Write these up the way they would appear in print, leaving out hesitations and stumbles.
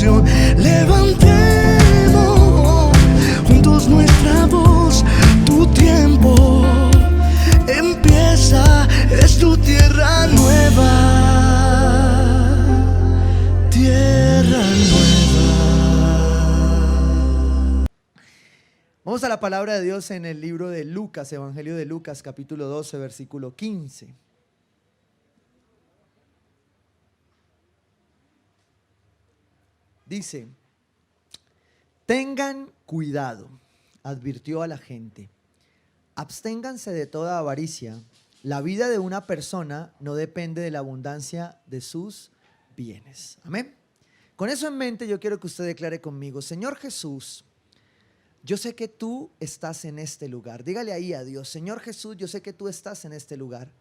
revolución. Levantemos juntos nuestra voz. Tu tiempo empieza, es tu tierra nueva, tierra nueva. Vamos a la palabra de Dios en el libro de Lucas, Evangelio de Lucas, capítulo 12, versículo 15. Dice: tengan cuidado, advirtió a la gente, absténganse de toda avaricia. La vida de una persona no depende de la abundancia de sus bienes. Amén. Con eso en mente, yo quiero que usted declare conmigo: Señor Jesús, yo sé que tú estás en este lugar. Dígale ahí a Dios: Señor Jesús, yo sé que tú estás en este lugar.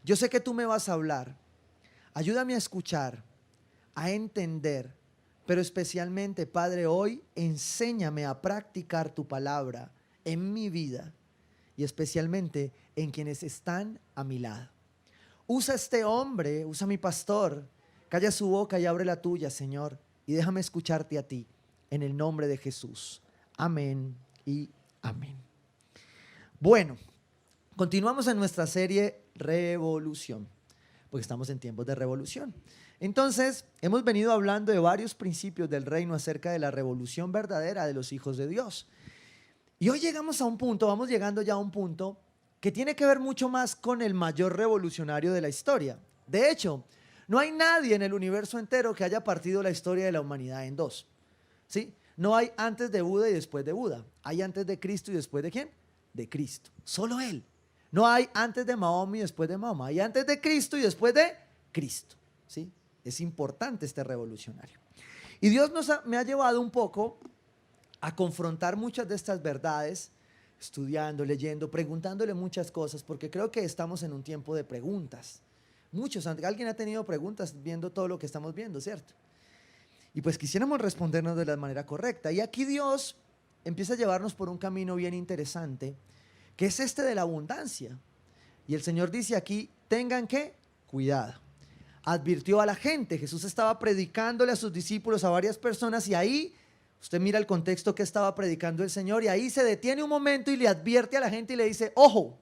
Yo sé que tú me vas a hablar. Ayúdame a escuchar, a entender, pero especialmente, Padre, hoy enséñame a practicar tu palabra en mi vida y especialmente en quienes están a mi lado. Usa este hombre, usa mi pastor, calla su boca y abre la tuya, Señor, y déjame escucharte a ti, en el nombre de Jesús. Amén y amén. Bueno, continuamos en nuestra serie Revolución, porque estamos en tiempos de revolución. Entonces, hemos venido hablando de varios principios del reino acerca de la revolución verdadera de los hijos de Dios. Y hoy llegamos a un punto, vamos llegando ya a un punto que tiene que ver mucho más con el mayor revolucionario de la historia. De hecho, no hay nadie en el universo entero que haya partido la historia de la humanidad en dos, ¿sí? No hay antes de Buda y después de Buda. Hay antes de Cristo y después de ¿quién? De Cristo. Solo Él. No hay antes de Mahoma y después de Mahoma. Hay antes de Cristo y después de Cristo, ¿sí? Es importante este revolucionario. Y Dios me ha llevado un poco a confrontar muchas de estas verdades, estudiando, leyendo, preguntándole muchas cosas, porque creo que estamos en un tiempo de preguntas. Alguien ha tenido preguntas viendo todo lo que estamos viendo, ¿cierto? Y pues quisiéramos respondernos de la manera correcta. Y aquí Dios empieza a llevarnos por un camino bien interesante, que es este de la abundancia. Y el Señor dice aquí: tengan ¿qué? Cuidado. Advirtió a la gente. Jesús estaba predicándole a sus discípulos, a varias personas, y ahí usted mira el contexto que estaba predicando el Señor, y ahí se detiene un momento y le advierte a la gente y le dice: ojo,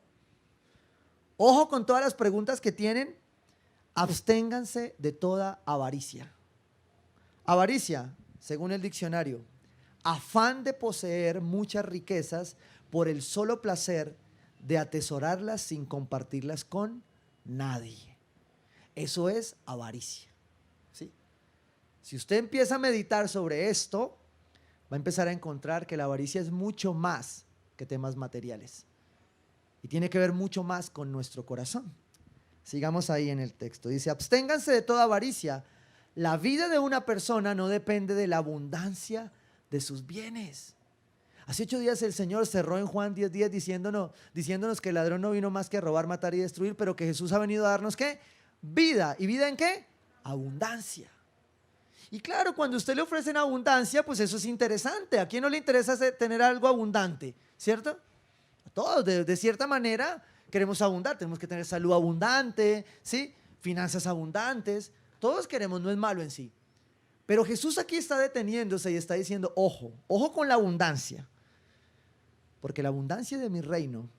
ojo con todas las preguntas que tienen, absténganse de toda avaricia. Avaricia, según el diccionario, afán de poseer muchas riquezas por el solo placer de atesorarlas sin compartirlas con nadie. Eso es avaricia, ¿sí? Si usted empieza a meditar sobre esto, va a empezar a encontrar que la avaricia es mucho más que temas materiales y tiene que ver mucho más con nuestro corazón. Sigamos ahí en el texto. Dice: absténganse de toda avaricia. La vida de una persona no depende de la abundancia de sus bienes. Hace 8 días el Señor cerró en Juan 10:10 diciéndonos que el ladrón no vino más que a robar, matar y destruir, pero que Jesús ha venido a darnos ¿qué? Vida. ¿Y vida en qué? Abundancia. Y claro, cuando usted le ofrecen abundancia, pues eso es interesante. ¿A quién no le interesa tener algo abundante? ¿Cierto? A todos, de cierta manera, queremos abundar. Tenemos que tener salud abundante, ¿sí? Finanzas abundantes. Todos queremos, no es malo en sí. Pero Jesús aquí está deteniéndose y está diciendo: ojo, ojo con la abundancia. Porque la abundancia de mi reino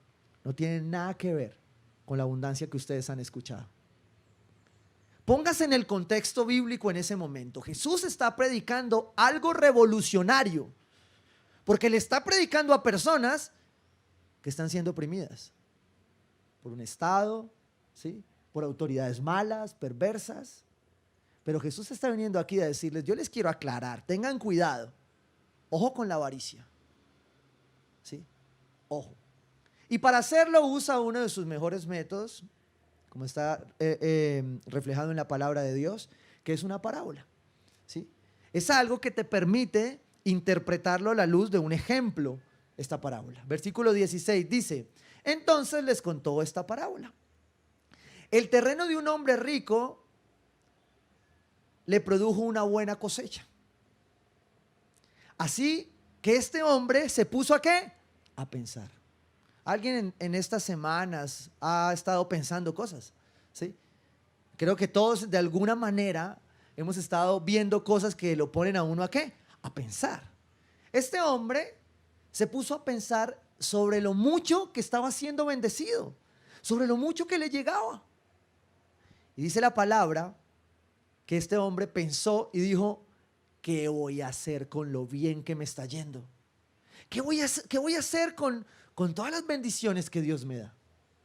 no tiene nada que ver con la abundancia que ustedes han escuchado. Póngase en el contexto bíblico en ese momento. Jesús está predicando algo revolucionario, porque le está predicando a personas que están siendo oprimidas por un Estado, ¿sí? Por autoridades malas, perversas. Pero Jesús está viniendo aquí a decirles: yo les quiero aclarar, tengan cuidado, ojo con la avaricia, ¿sí? Ojo. Y para hacerlo usa uno de sus mejores métodos, como está reflejado en la palabra de Dios, que es una parábola, ¿sí? Es algo que te permite interpretarlo a la luz de un ejemplo, esta parábola. Versículo 16 dice: entonces les contó esta parábola. El terreno de un hombre rico le produjo una buena cosecha. Así que este hombre se puso ¿a qué? A pensar. Alguien en estas semanas ha estado pensando cosas, ¿sí? Creo que todos de alguna manera hemos estado viendo cosas que lo ponen a uno ¿a qué? A pensar. Este hombre se puso a pensar sobre lo mucho que estaba siendo bendecido, sobre lo mucho que le llegaba. Y dice la palabra que este hombre pensó y dijo, ¿qué voy a hacer con lo bien que me está yendo? ¿Qué voy a hacer con todas las bendiciones que Dios me da?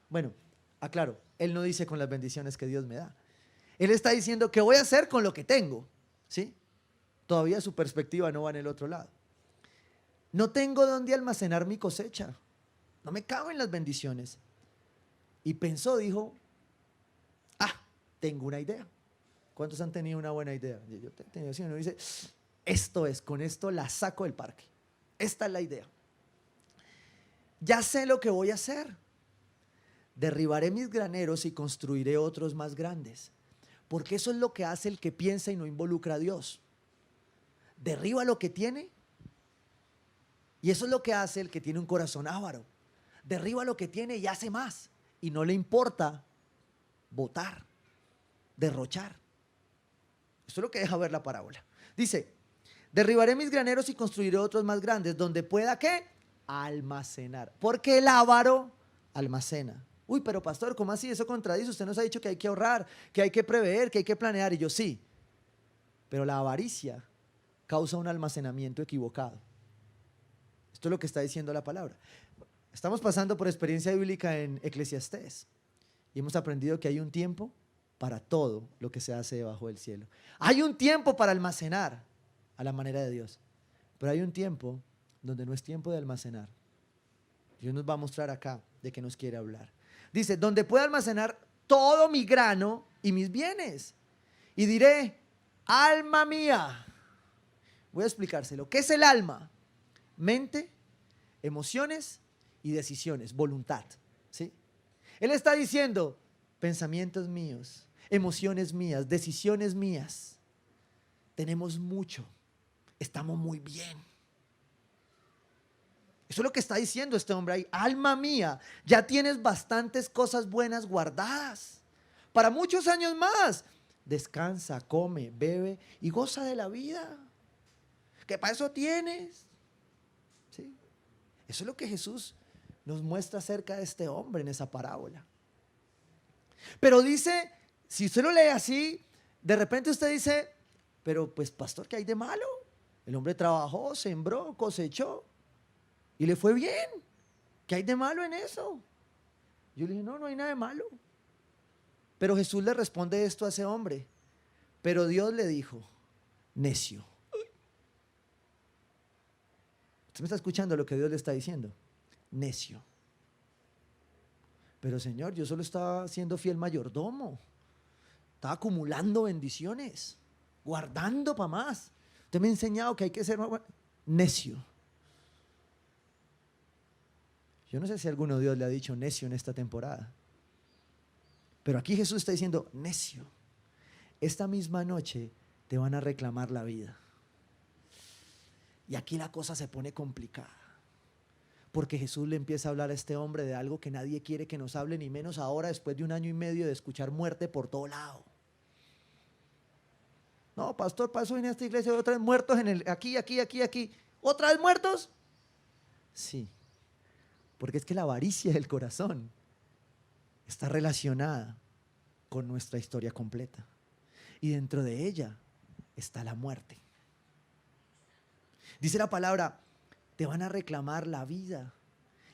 Bueno, aclaro, él no dice con las bendiciones que Dios me da. Él está diciendo, ¿qué voy a hacer con lo que tengo? ¿Sí? Todavía su perspectiva no va en el otro lado. No tengo dónde almacenar mi cosecha. No me caben las bendiciones. Y pensó, dijo, tengo una idea. ¿Cuántos han tenido una buena idea? Yo he tenido así, uno dice, esto es, con esto la saco del parque. Esta es la idea. Ya sé lo que voy a hacer. Derribaré mis graneros y construiré otros más grandes. Porque eso es lo que hace el que piensa y no involucra a Dios. Derriba lo que tiene. Y eso es lo que hace el que tiene un corazón avaro. Derriba lo que tiene y hace más. Y no le importa botar, derrochar. Eso es lo que deja ver la parábola. Dice, derribaré mis graneros y construiré otros más grandes, donde pueda, ¿qué? Almacenar. Porque el avaro almacena. Uy, pero pastor, ¿cómo así? Eso contradice. Usted nos ha dicho que hay que ahorrar, que hay que prever, que hay que planear. Y yo sí. Pero la avaricia causa un almacenamiento equivocado. Esto es lo que está diciendo la palabra. Estamos pasando por experiencia bíblica en Eclesiastés y hemos aprendido que hay un tiempo para todo lo que se hace debajo del cielo. Hay un tiempo para almacenar a la manera de Dios, pero hay un tiempo donde no es tiempo de almacenar. Dios nos va a mostrar acá de qué nos quiere hablar. Dice, donde pueda almacenar todo mi grano y mis bienes. Y diré, alma mía. Voy a explicárselo. ¿Qué es el alma? Mente, emociones y decisiones, voluntad. ¿Sí? Él está diciendo, pensamientos míos, emociones mías, decisiones mías. Tenemos mucho, estamos muy bien. Eso es lo que está diciendo este hombre ahí. Alma mía, ya tienes bastantes cosas buenas guardadas para muchos años más. Descansa, come, bebe y goza de la vida. Que para eso tienes. ¿Sí? Eso es lo que Jesús nos muestra acerca de este hombre en esa parábola. Pero dice, si usted lo lee así, de repente usted dice, pero pues pastor, ¿qué hay de malo? El hombre trabajó, sembró, cosechó y le fue bien. ¿Qué hay de malo en eso? Yo le dije, no hay nada de malo. Pero Jesús le responde esto a ese hombre. Pero Dios le dijo, necio. ¿Usted me está escuchando lo que Dios le está diciendo? Necio. Pero Señor, yo solo estaba siendo fiel mayordomo. Estaba acumulando bendiciones, guardando para más. Usted me ha enseñado que hay que ser necio. Yo no sé si alguno de Dios le ha dicho necio en esta temporada. Pero aquí Jesús está diciendo, necio, esta misma noche te van a reclamar la vida. Y aquí la cosa se pone complicada. Porque Jesús le empieza a hablar a este hombre de algo que nadie quiere que nos hable, ni menos ahora después de 1 año y medio de escuchar muerte por todo lado. No, pastor, pasó en esta iglesia otra vez muertos aquí. ¿Otra vez muertos? Sí. Porque es que la avaricia del corazón está relacionada con nuestra historia completa. Y dentro de ella está la muerte. Dice la palabra, te van a reclamar la vida.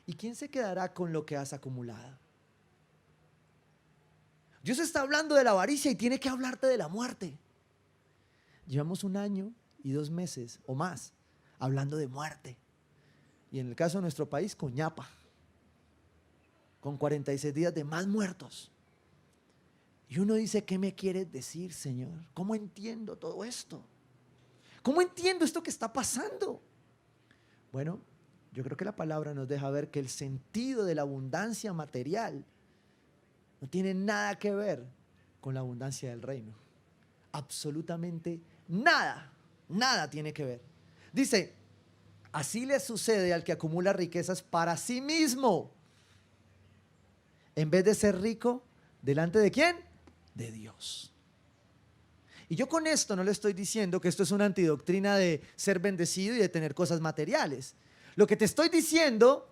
¿Y quién se quedará con lo que has acumulado? Dios está hablando de la avaricia y tiene que hablarte de la muerte. Llevamos 1 año y 2 meses o más hablando de muerte. Y en el caso de nuestro país, con ñapa. Con 46 días de más muertos. Y uno dice, ¿qué me quieres decir, Señor? ¿Cómo entiendo todo esto? ¿Cómo entiendo esto que está pasando? Bueno, yo creo que la palabra nos deja ver que el sentido de la abundancia material no tiene nada que ver con la abundancia del reino. Absolutamente nada, nada tiene que ver. Dice, así le sucede al que acumula riquezas para sí mismo, en vez de ser rico, ¿delante de quién? De Dios. Y yo con esto no le estoy diciendo que esto es una antidoctrina de ser bendecido y de tener cosas materiales. Lo que te estoy diciendo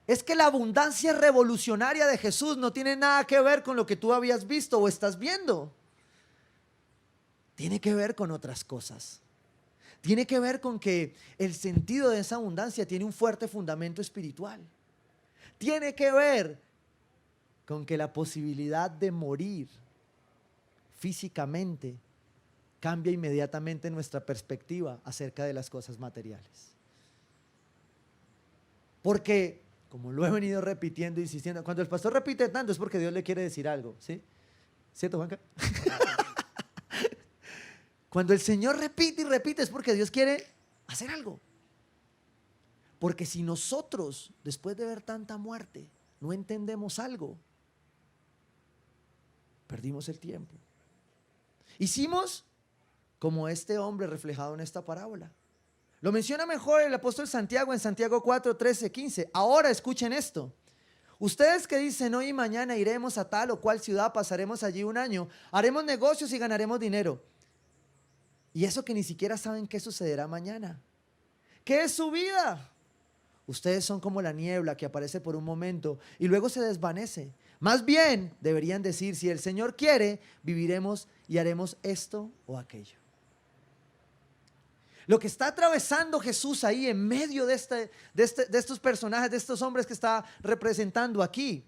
es que la abundancia revolucionaria de Jesús no tiene nada que ver con lo que tú habías visto o estás viendo. Tiene que ver con otras cosas. Tiene que ver con que el sentido de esa abundancia tiene un fuerte fundamento espiritual. Tiene que ver con que la posibilidad de morir físicamente cambia inmediatamente nuestra perspectiva acerca de las cosas materiales. Porque, como lo he venido repitiendo, insistiendo, cuando el pastor repite tanto es porque Dios le quiere decir algo, ¿sí? ¿Cierto, Juanca? Cuando el Señor repite y repite es porque Dios quiere hacer algo. Porque si nosotros, después de ver tanta muerte, no entendemos algo, perdimos el tiempo. Hicimos como este hombre reflejado en esta parábola. Lo menciona mejor el apóstol Santiago en Santiago 4, 13, 15. Ahora escuchen esto. Ustedes que dicen hoy y mañana iremos a tal o cual ciudad, pasaremos allí un año, haremos negocios y ganaremos dinero. Y eso que ni siquiera saben qué sucederá mañana. ¿Qué es su vida? Ustedes son como la niebla que aparece por un momento y luego se desvanece. Más bien deberían decir, si el Señor quiere, viviremos y haremos esto o aquello. Lo que está atravesando Jesús ahí en medio de estos personajes, de estos hombres que está representando aquí,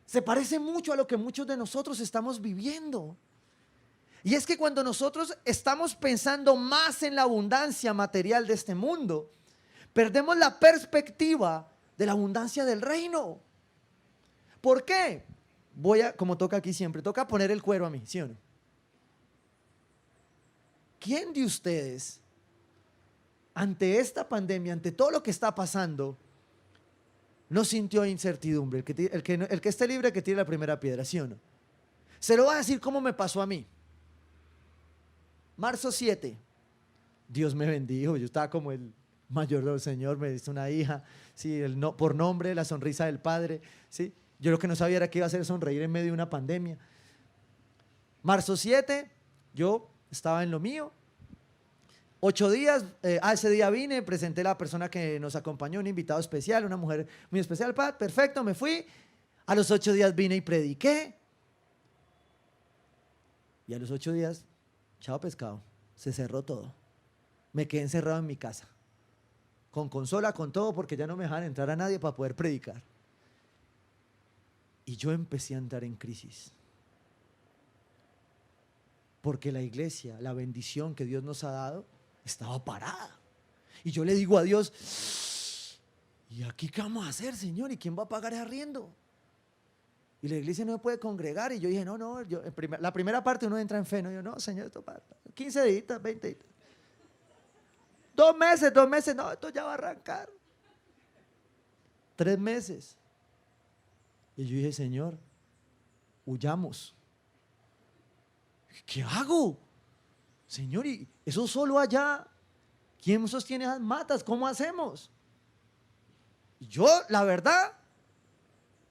se parece mucho a lo que muchos de nosotros estamos viviendo. Y es que cuando nosotros estamos pensando más en la abundancia material de este mundo, perdemos la perspectiva de la abundancia del reino. ¿Por qué? Como toca aquí siempre, toca poner el cuero a mí, ¿sí o no? ¿Quién de ustedes, ante esta pandemia, ante todo lo que está pasando, no sintió incertidumbre? El que esté libre, que tire la primera piedra, ¿sí o no? Se lo voy a decir cómo me pasó a mí. Marzo 7, Dios me bendijo, yo estaba como el mayor del Señor, me diste una hija, sí, por nombre, la sonrisa del Padre, ¿sí? Yo lo que no sabía era que iba a hacer sonreír en medio de una pandemia. Marzo 7, yo estaba en lo mío. 8 días, ese día vine, presenté a la persona que nos acompañó, un invitado especial, una mujer muy especial, perfecto, me fui. A los 8 días vine y prediqué. Y a los 8 días, chao pescado, se cerró todo. Me quedé encerrado en mi casa, con consola, con todo, porque ya no me dejaban entrar a nadie para poder predicar. Y yo empecé a entrar en crisis. Porque la iglesia, la bendición que Dios nos ha dado, estaba parada. Y yo le digo a Dios, ¿y aquí qué vamos a hacer, Señor? ¿Y quién va a pagar ese arriendo? Y la iglesia no me puede congregar. Y yo dije, no, la primera parte uno entra en fe. No, yo, no, Señor, esto para 15 días, 20 días. 2 meses, no, esto ya va a arrancar. 3 meses. Y yo dije, Señor, huyamos. ¿Qué hago? Señor, y eso solo allá. ¿Quién sostiene esas matas? ¿Cómo hacemos? Y yo, la verdad,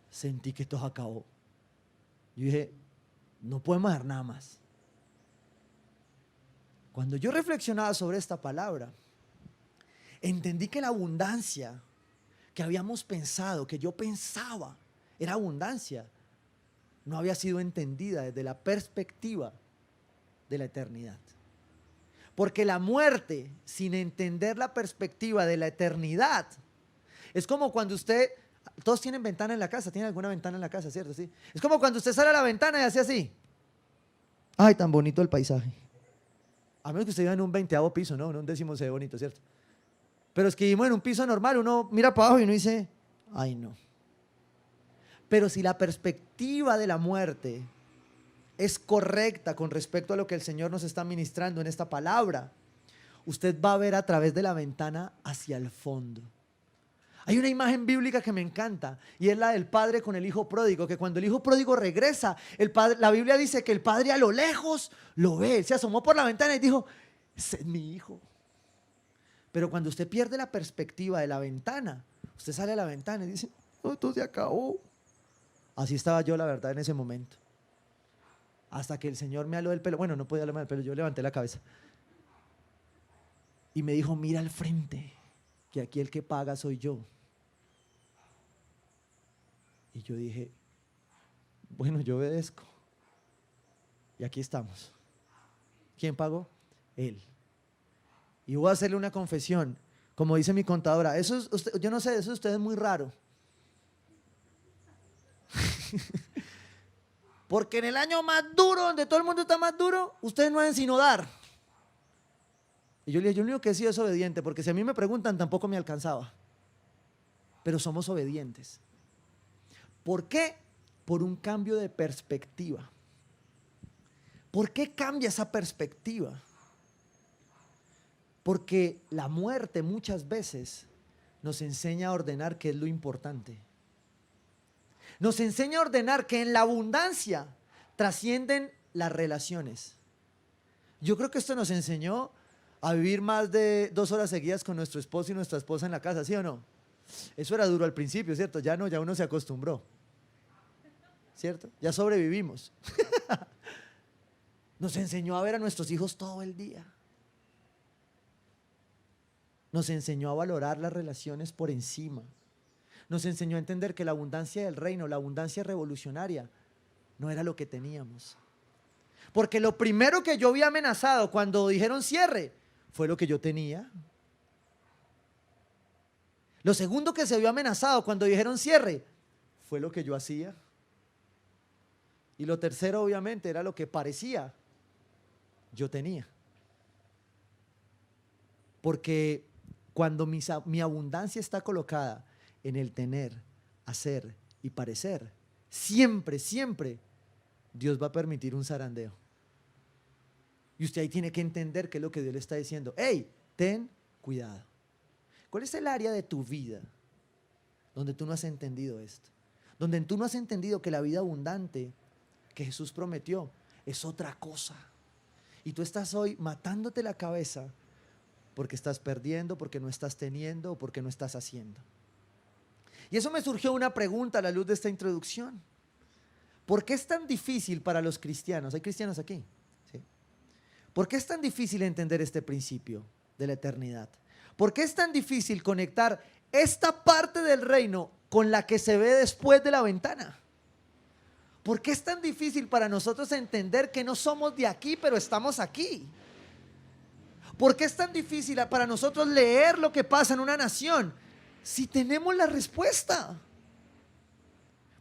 sentí que esto se acabó. Yo dije, no podemos hacer nada más. Cuando yo reflexionaba sobre esta palabra, entendí que la abundancia que habíamos pensado, que yo pensaba era abundancia, no había sido entendida desde la perspectiva de la eternidad. Porque la muerte, sin entender la perspectiva de la eternidad, es como cuando usted, todos tienen ventana en la casa, tienen alguna ventana en la casa, ¿cierto? ¿Sí? Es como cuando usted sale a la ventana y hace así. Ay, tan bonito el paisaje. A menos que usted viva en un 20º piso, ¿no? En un 10º bonito, ¿cierto? Pero es que vivimos en un piso normal, uno mira para abajo y uno dice, ay no. Pero si la perspectiva de la muerte es correcta con respecto a lo que el Señor nos está ministrando en esta palabra, usted va a ver a través de la ventana hacia el fondo. Hay una imagen bíblica que me encanta y es la del padre con el hijo pródigo, que cuando el hijo pródigo regresa, la Biblia dice que el padre a lo lejos lo ve, se asomó por la ventana y dijo, ese es mi hijo. Pero cuando usted pierde la perspectiva de la ventana, usted sale a la ventana y dice, no, esto se acabó. Así estaba yo, la verdad, en ese momento. Hasta que el Señor me aló del pelo. Bueno, no podía hablarme del pelo, yo levanté la cabeza. Y me dijo, mira al frente, que aquí el que paga soy yo. Y yo dije, bueno, yo obedezco. Y aquí estamos. ¿Quién pagó? Él. Y voy a hacerle una confesión. Como dice mi contadora, eso es, yo no sé, eso de usted es muy raro. Porque en el año más duro, donde todo el mundo está más duro, ustedes no hacen sino dar. Y yo le dije, yo lo único que he sido es obediente, porque si a mí me preguntan tampoco me alcanzaba. Pero somos obedientes. ¿Por qué? Por un cambio de perspectiva. ¿Por qué cambia esa perspectiva? Porque la muerte muchas veces nos enseña a ordenar qué es lo importante. Nos enseña a ordenar que en la abundancia trascienden las relaciones. Yo creo que esto nos enseñó a vivir más de 2 horas seguidas con nuestro esposo y nuestra esposa en la casa, ¿sí o no? Eso era duro al principio, ¿cierto? Ya no, ya uno se acostumbró, ¿cierto? Ya sobrevivimos. Nos enseñó a ver a nuestros hijos todo el día. Nos enseñó a valorar las relaciones por encima. Nos enseñó a entender que la abundancia del reino, la abundancia revolucionaria, no era lo que teníamos. Porque lo primero que yo vi amenazado cuando dijeron cierre, fue lo que yo tenía. Lo segundo que se vio amenazado cuando dijeron cierre, fue lo que yo hacía. Y lo tercero, obviamente, era lo que parecía yo tenía. Porque cuando mi abundancia está colocada en el tener, hacer y parecer, siempre, siempre Dios va a permitir un zarandeo. Y usted ahí tiene que entender qué es lo que Dios le está diciendo. ¡Hey! Ten cuidado. ¿Cuál es el área de tu vida donde tú no has entendido esto? Donde tú no has entendido que la vida abundante que Jesús prometió es otra cosa. Y tú estás hoy matándote la cabeza porque estás perdiendo, porque no estás teniendo o porque no estás haciendo. Y eso me surgió una pregunta a la luz de esta introducción. ¿Por qué es tan difícil para los cristianos? ¿Hay cristianos aquí? ¿Sí? ¿Por qué es tan difícil entender este principio de la eternidad? ¿Por qué es tan difícil conectar esta parte del reino con la que se ve después de la ventana? ¿Por qué es tan difícil para nosotros entender que no somos de aquí, pero estamos aquí? ¿Por qué es tan difícil para nosotros leer lo que pasa en una nación si tenemos la respuesta?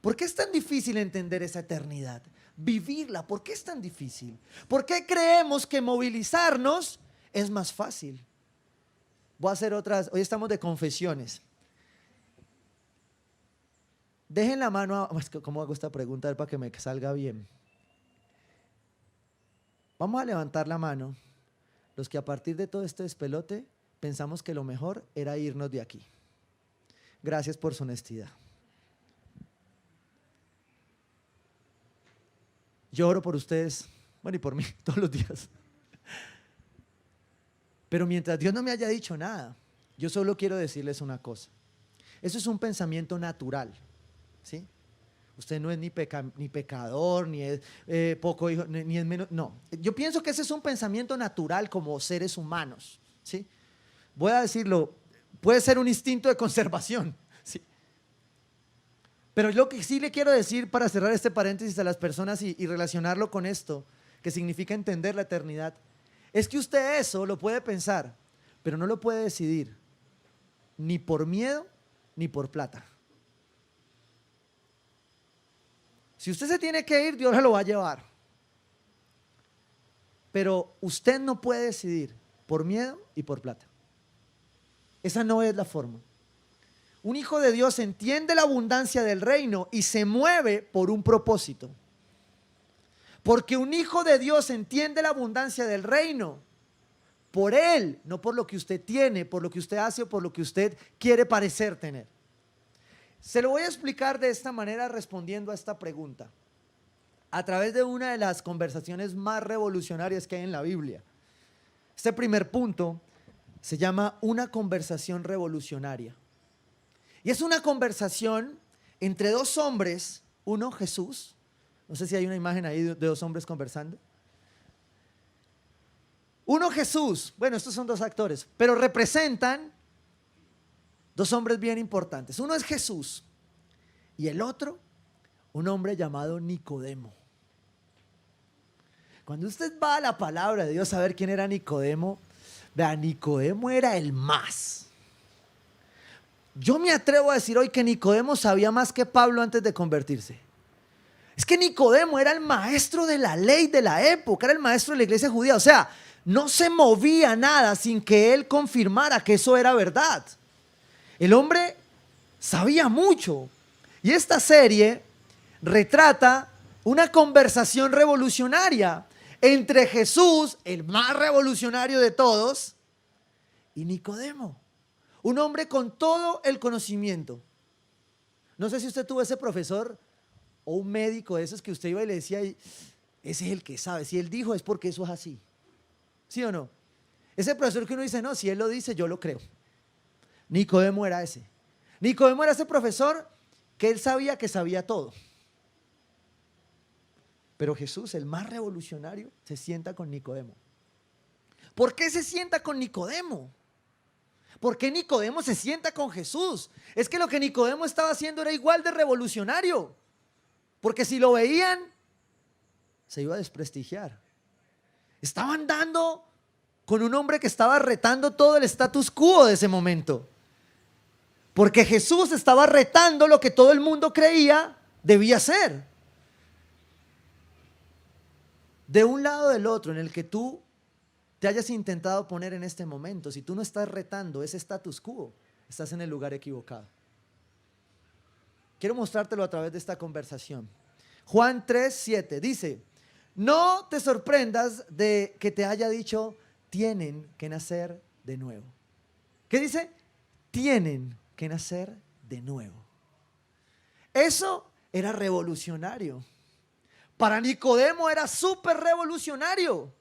¿Por qué es tan difícil entender esa eternidad? Vivirla, ¿por qué es tan difícil? ¿Por qué creemos que movilizarnos es más fácil? Voy a hacer otras, hoy estamos de confesiones. Dejen la mano, ¿cómo hago esta pregunta para que me salga bien? Vamos a levantar la mano los que a partir de todo este despelote pensamos que lo mejor era irnos de aquí. Gracias por su honestidad. Yo oro por ustedes, bueno, y por mí todos los días. Pero mientras Dios no me haya dicho nada, yo solo quiero decirles una cosa. Eso es un pensamiento natural, ¿sí? Usted no es ni pecador, ni es poco hijo, ni es menos, no. Yo pienso que ese es un pensamiento natural como seres humanos, ¿sí? Voy a decirlo, puede ser un instinto de conservación, ¿sí? Pero lo que sí le quiero decir para cerrar este paréntesis a las personas y relacionarlo con esto, que significa entender la eternidad, es que usted eso lo puede pensar, pero no lo puede decidir, ni por miedo, ni por plata. Si usted se tiene que ir, Dios se lo va a llevar. Pero usted no puede decidir por miedo y por plata. Esa no es la forma. Un hijo de Dios entiende la abundancia del reino y se mueve por un propósito. Porque un hijo de Dios entiende la abundancia del reino por él, no por lo que usted tiene, por lo que usted hace o por lo que usted quiere parecer tener. Se lo voy a explicar de esta manera respondiendo a esta pregunta, a través de una de las conversaciones más revolucionarias que hay en la Biblia. Este primer punto se llama una conversación revolucionaria. Y es una conversación entre dos hombres, uno Jesús, No sé si hay una imagen ahí de dos hombres conversando. Uno Jesús, bueno, estos son dos actores, pero representan dos hombres bien importantes. Uno es Jesús y el otro, un hombre llamado Nicodemo. Cuando usted va a la palabra de Dios a ver quién era Nicodemo, vea, Nicodemo era el más. Yo me atrevo a decir hoy que Nicodemo sabía más que Pablo antes de convertirse. Es que Nicodemo era el maestro de la ley de la época, era el maestro de la iglesia judía. O sea, no se movía nada sin que él confirmara que eso era verdad. El hombre sabía mucho. Y esta serie retrata una conversación revolucionaria entre Jesús, el más revolucionario de todos, y Nicodemo, un hombre con todo el conocimiento. No sé si usted tuvo ese profesor o un médico de esos que usted iba y le decía, ese es el que sabe, si él dijo es porque eso es así. ¿Sí o no? Ese profesor que uno dice, no, si él lo dice, yo lo creo. Nicodemo era ese. Nicodemo era ese profesor que él sabía que sabía todo. Pero Jesús, el más revolucionario, se sienta con Nicodemo. ¿Por qué se sienta con Nicodemo? ¿Por qué Nicodemo se sienta con Jesús? Es que lo que Nicodemo estaba haciendo era igual de revolucionario. Porque si lo veían, se iba a desprestigiar. Estaban dando con un hombre que estaba retando todo el status quo de ese momento. Porque Jesús estaba retando lo que todo el mundo creía debía ser. De un lado o del otro en el que tú te hayas intentado poner en este momento, si tú no estás retando ese status quo, estás en el lugar equivocado. Quiero mostrártelo a través de esta conversación. Juan 3:7 dice, no te sorprendas de que te haya dicho, tienen que nacer de nuevo. ¿Qué dice? Tienen que nacer de nuevo. Eso era revolucionario. Para Nicodemo era súper revolucionario.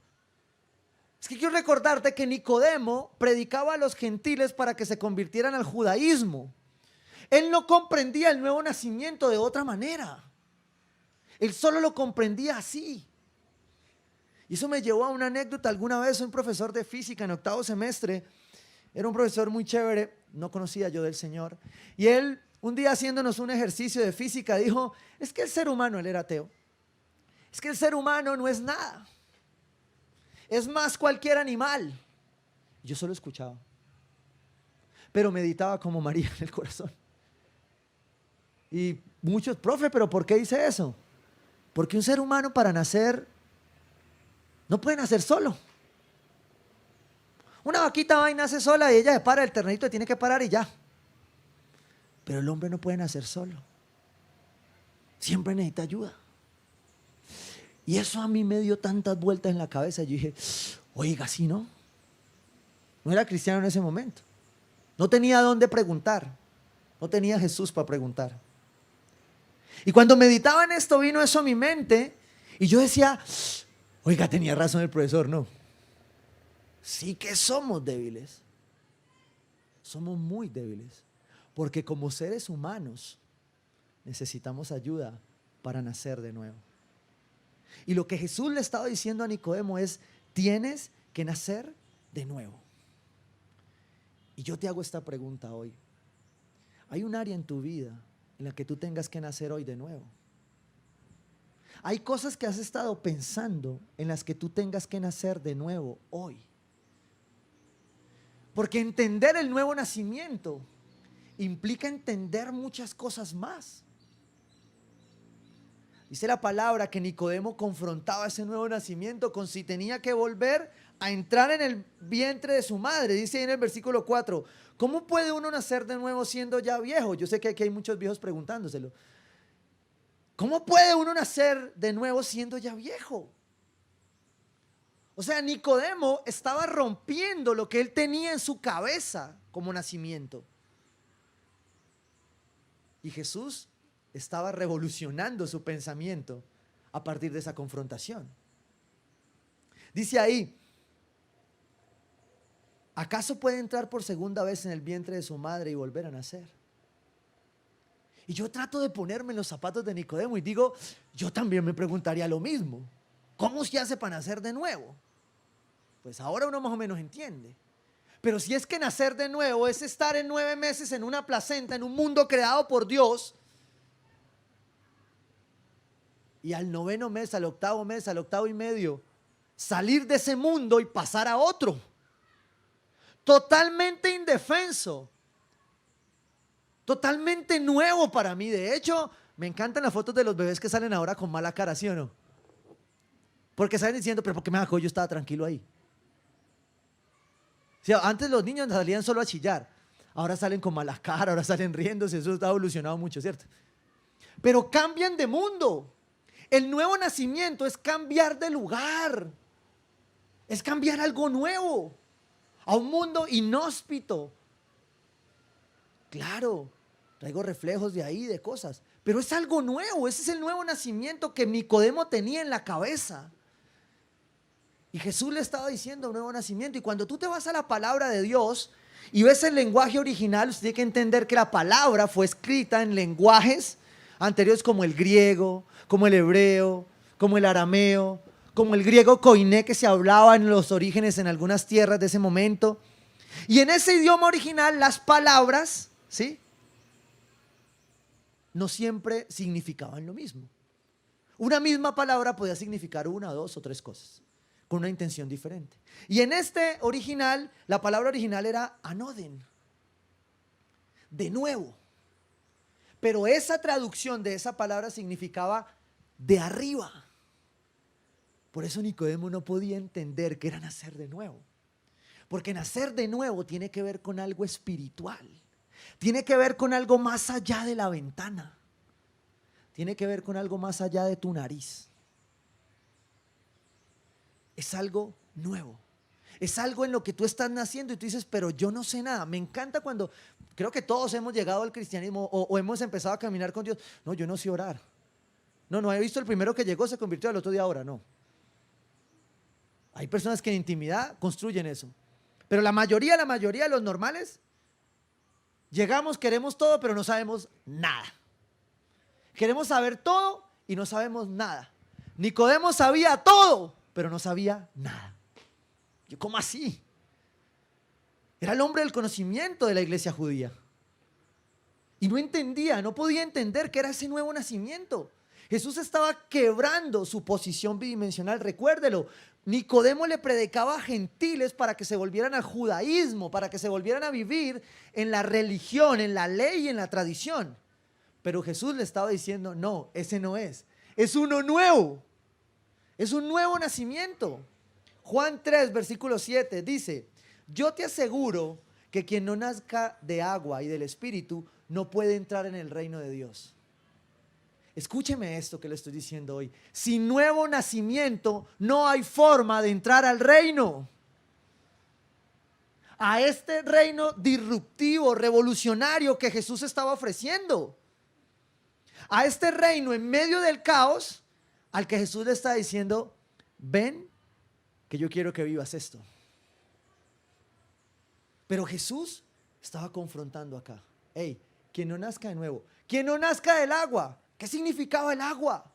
Es que quiero recordarte que Nicodemo predicaba a los gentiles para que se convirtieran al judaísmo. Él no comprendía el nuevo nacimiento de otra manera. Él solo lo comprendía así. Y eso me llevó a una anécdota. Alguna vez un profesor de física en octavo semestre, era un profesor muy chévere, no conocía yo del Señor. Y él, un día haciéndonos un ejercicio de física, dijo, es que el ser humano, él era ateo, es que el ser humano no es nada. Es más cualquier animal. Yo solo escuchaba, pero meditaba como María en el corazón. Y muchos, profe, ¿pero por qué dice eso? Porque un ser humano para nacer no puede nacer solo. Una vaquita va y nace sola y ella se para, el ternito tiene que parar y ya. Pero el hombre no puede nacer solo. Siempre necesita ayuda. Y eso a mí me dio tantas vueltas en la cabeza. Yo dije, oiga, ¿sí no? No era cristiano en ese momento. No tenía dónde preguntar. No tenía Jesús para preguntar. Y cuando meditaba en esto vino eso a mi mente y yo decía, oiga, tenía razón el profesor, ¿no? Sí que somos débiles. Somos muy débiles. Porque como seres humanos necesitamos ayuda para nacer de nuevo. Y lo que Jesús le estaba diciendo a Nicodemo es, tienes que nacer de nuevo. Y yo te hago esta pregunta hoy. ¿Hay un área en tu vida en la que tú tengas que nacer hoy de nuevo? Hay cosas que has estado pensando en las que tú tengas que nacer de nuevo hoy. Porque entender el nuevo nacimiento implica entender muchas cosas más. Dice la palabra que Nicodemo confrontaba ese nuevo nacimiento con si tenía que volver a entrar en el vientre de su madre. Dice ahí en el versículo 4, ¿cómo puede uno nacer de nuevo siendo ya viejo? Yo sé que aquí hay muchos viejos preguntándoselo. ¿Cómo puede uno nacer de nuevo siendo ya viejo? O sea, Nicodemo estaba rompiendo lo que él tenía en su cabeza como nacimiento. Y Jesús estaba revolucionando su pensamiento a partir de esa confrontación. Dice ahí, ¿acaso puede entrar por segunda vez en el vientre de su madre y volver a nacer? Y yo trato de ponerme en los zapatos de Nicodemo y digo, yo también me preguntaría lo mismo. ¿Cómo se hace para nacer de nuevo? Pues ahora uno más o menos entiende. Pero si es que nacer de nuevo es estar en 9 meses en una placenta, en un mundo creado por Dios, y al 9º mes, al 8º mes, al 8º y medio, salir de ese mundo y pasar a otro, totalmente indefenso, totalmente nuevo para mí. De hecho, me encantan las fotos de los bebés que salen ahora con mala cara, ¿sí o no? Porque salen diciendo, pero ¿por qué me sacó? Yo estaba tranquilo ahí. Sí, antes los niños salían solo a chillar, ahora salen con mala cara, ahora salen riéndose. Eso ha evolucionado mucho, ¿cierto? Pero cambian de mundo. El nuevo nacimiento es cambiar de lugar, es cambiar algo nuevo, a un mundo inhóspito. Claro, traigo reflejos de ahí, de cosas, pero es algo nuevo. Ese es el nuevo nacimiento que Nicodemo tenía en la cabeza. Y Jesús le estaba diciendo un nuevo nacimiento. Y cuando tú te vas a la palabra de Dios y ves el lenguaje original, usted tiene que entender que la palabra fue escrita en lenguajes anteriores como el griego, como el hebreo, como el arameo, como el griego koiné que se hablaba en los orígenes en algunas tierras de ese momento. Y en ese idioma original las palabras, ¿sí?, no siempre significaban lo mismo. Una misma palabra podía significar 1, 2 o 3 cosas, con una intención diferente. Y en este original, la palabra original era anoden, de nuevo. Pero esa traducción de esa palabra significaba de arriba. Por eso Nicodemo no podía entender qué era nacer de nuevo. Porque nacer de nuevo tiene que ver con algo espiritual. Tiene que ver con algo más allá de la ventana. Tiene que ver con algo más allá de tu nariz. Es algo nuevo. Es algo en lo que tú estás naciendo y tú dices, pero yo no sé nada. Me encanta cuando, creo que todos hemos llegado al cristianismo o hemos empezado a caminar con Dios. No, yo no sé orar. No he visto el primero que llegó, se convirtió, al otro día ahora, no. Hay personas que en intimidad construyen eso. Pero la mayoría de los normales, llegamos, queremos todo, pero no sabemos nada. Queremos saber todo y no sabemos nada. Nicodemo sabía todo, pero no sabía nada. Yo, ¿cómo así? Era el hombre del conocimiento de la iglesia judía. Y no entendía, no podía entender qué era ese nuevo nacimiento. Jesús estaba quebrando su posición bidimensional, recuérdelo. Nicodemo le predicaba a gentiles para que se volvieran al judaísmo, para que se volvieran a vivir en la religión, en la ley y en la tradición. Pero Jesús le estaba diciendo, no, ese no es uno nuevo, es un nuevo nacimiento. Juan 3, versículo 7 dice, yo te aseguro que quien no nazca de agua y del Espíritu no puede entrar en el reino de Dios. Escúcheme esto que le estoy diciendo hoy. Sin nuevo nacimiento no hay forma de entrar al reino. A este reino disruptivo, revolucionario que Jesús estaba ofreciendo. A este reino en medio del caos al que Jesús le está diciendo, ven que yo quiero que vivas esto. Pero Jesús estaba confrontando acá. Hey, quien no nazca de nuevo, quien no nazca del agua. ¿Qué significaba el agua?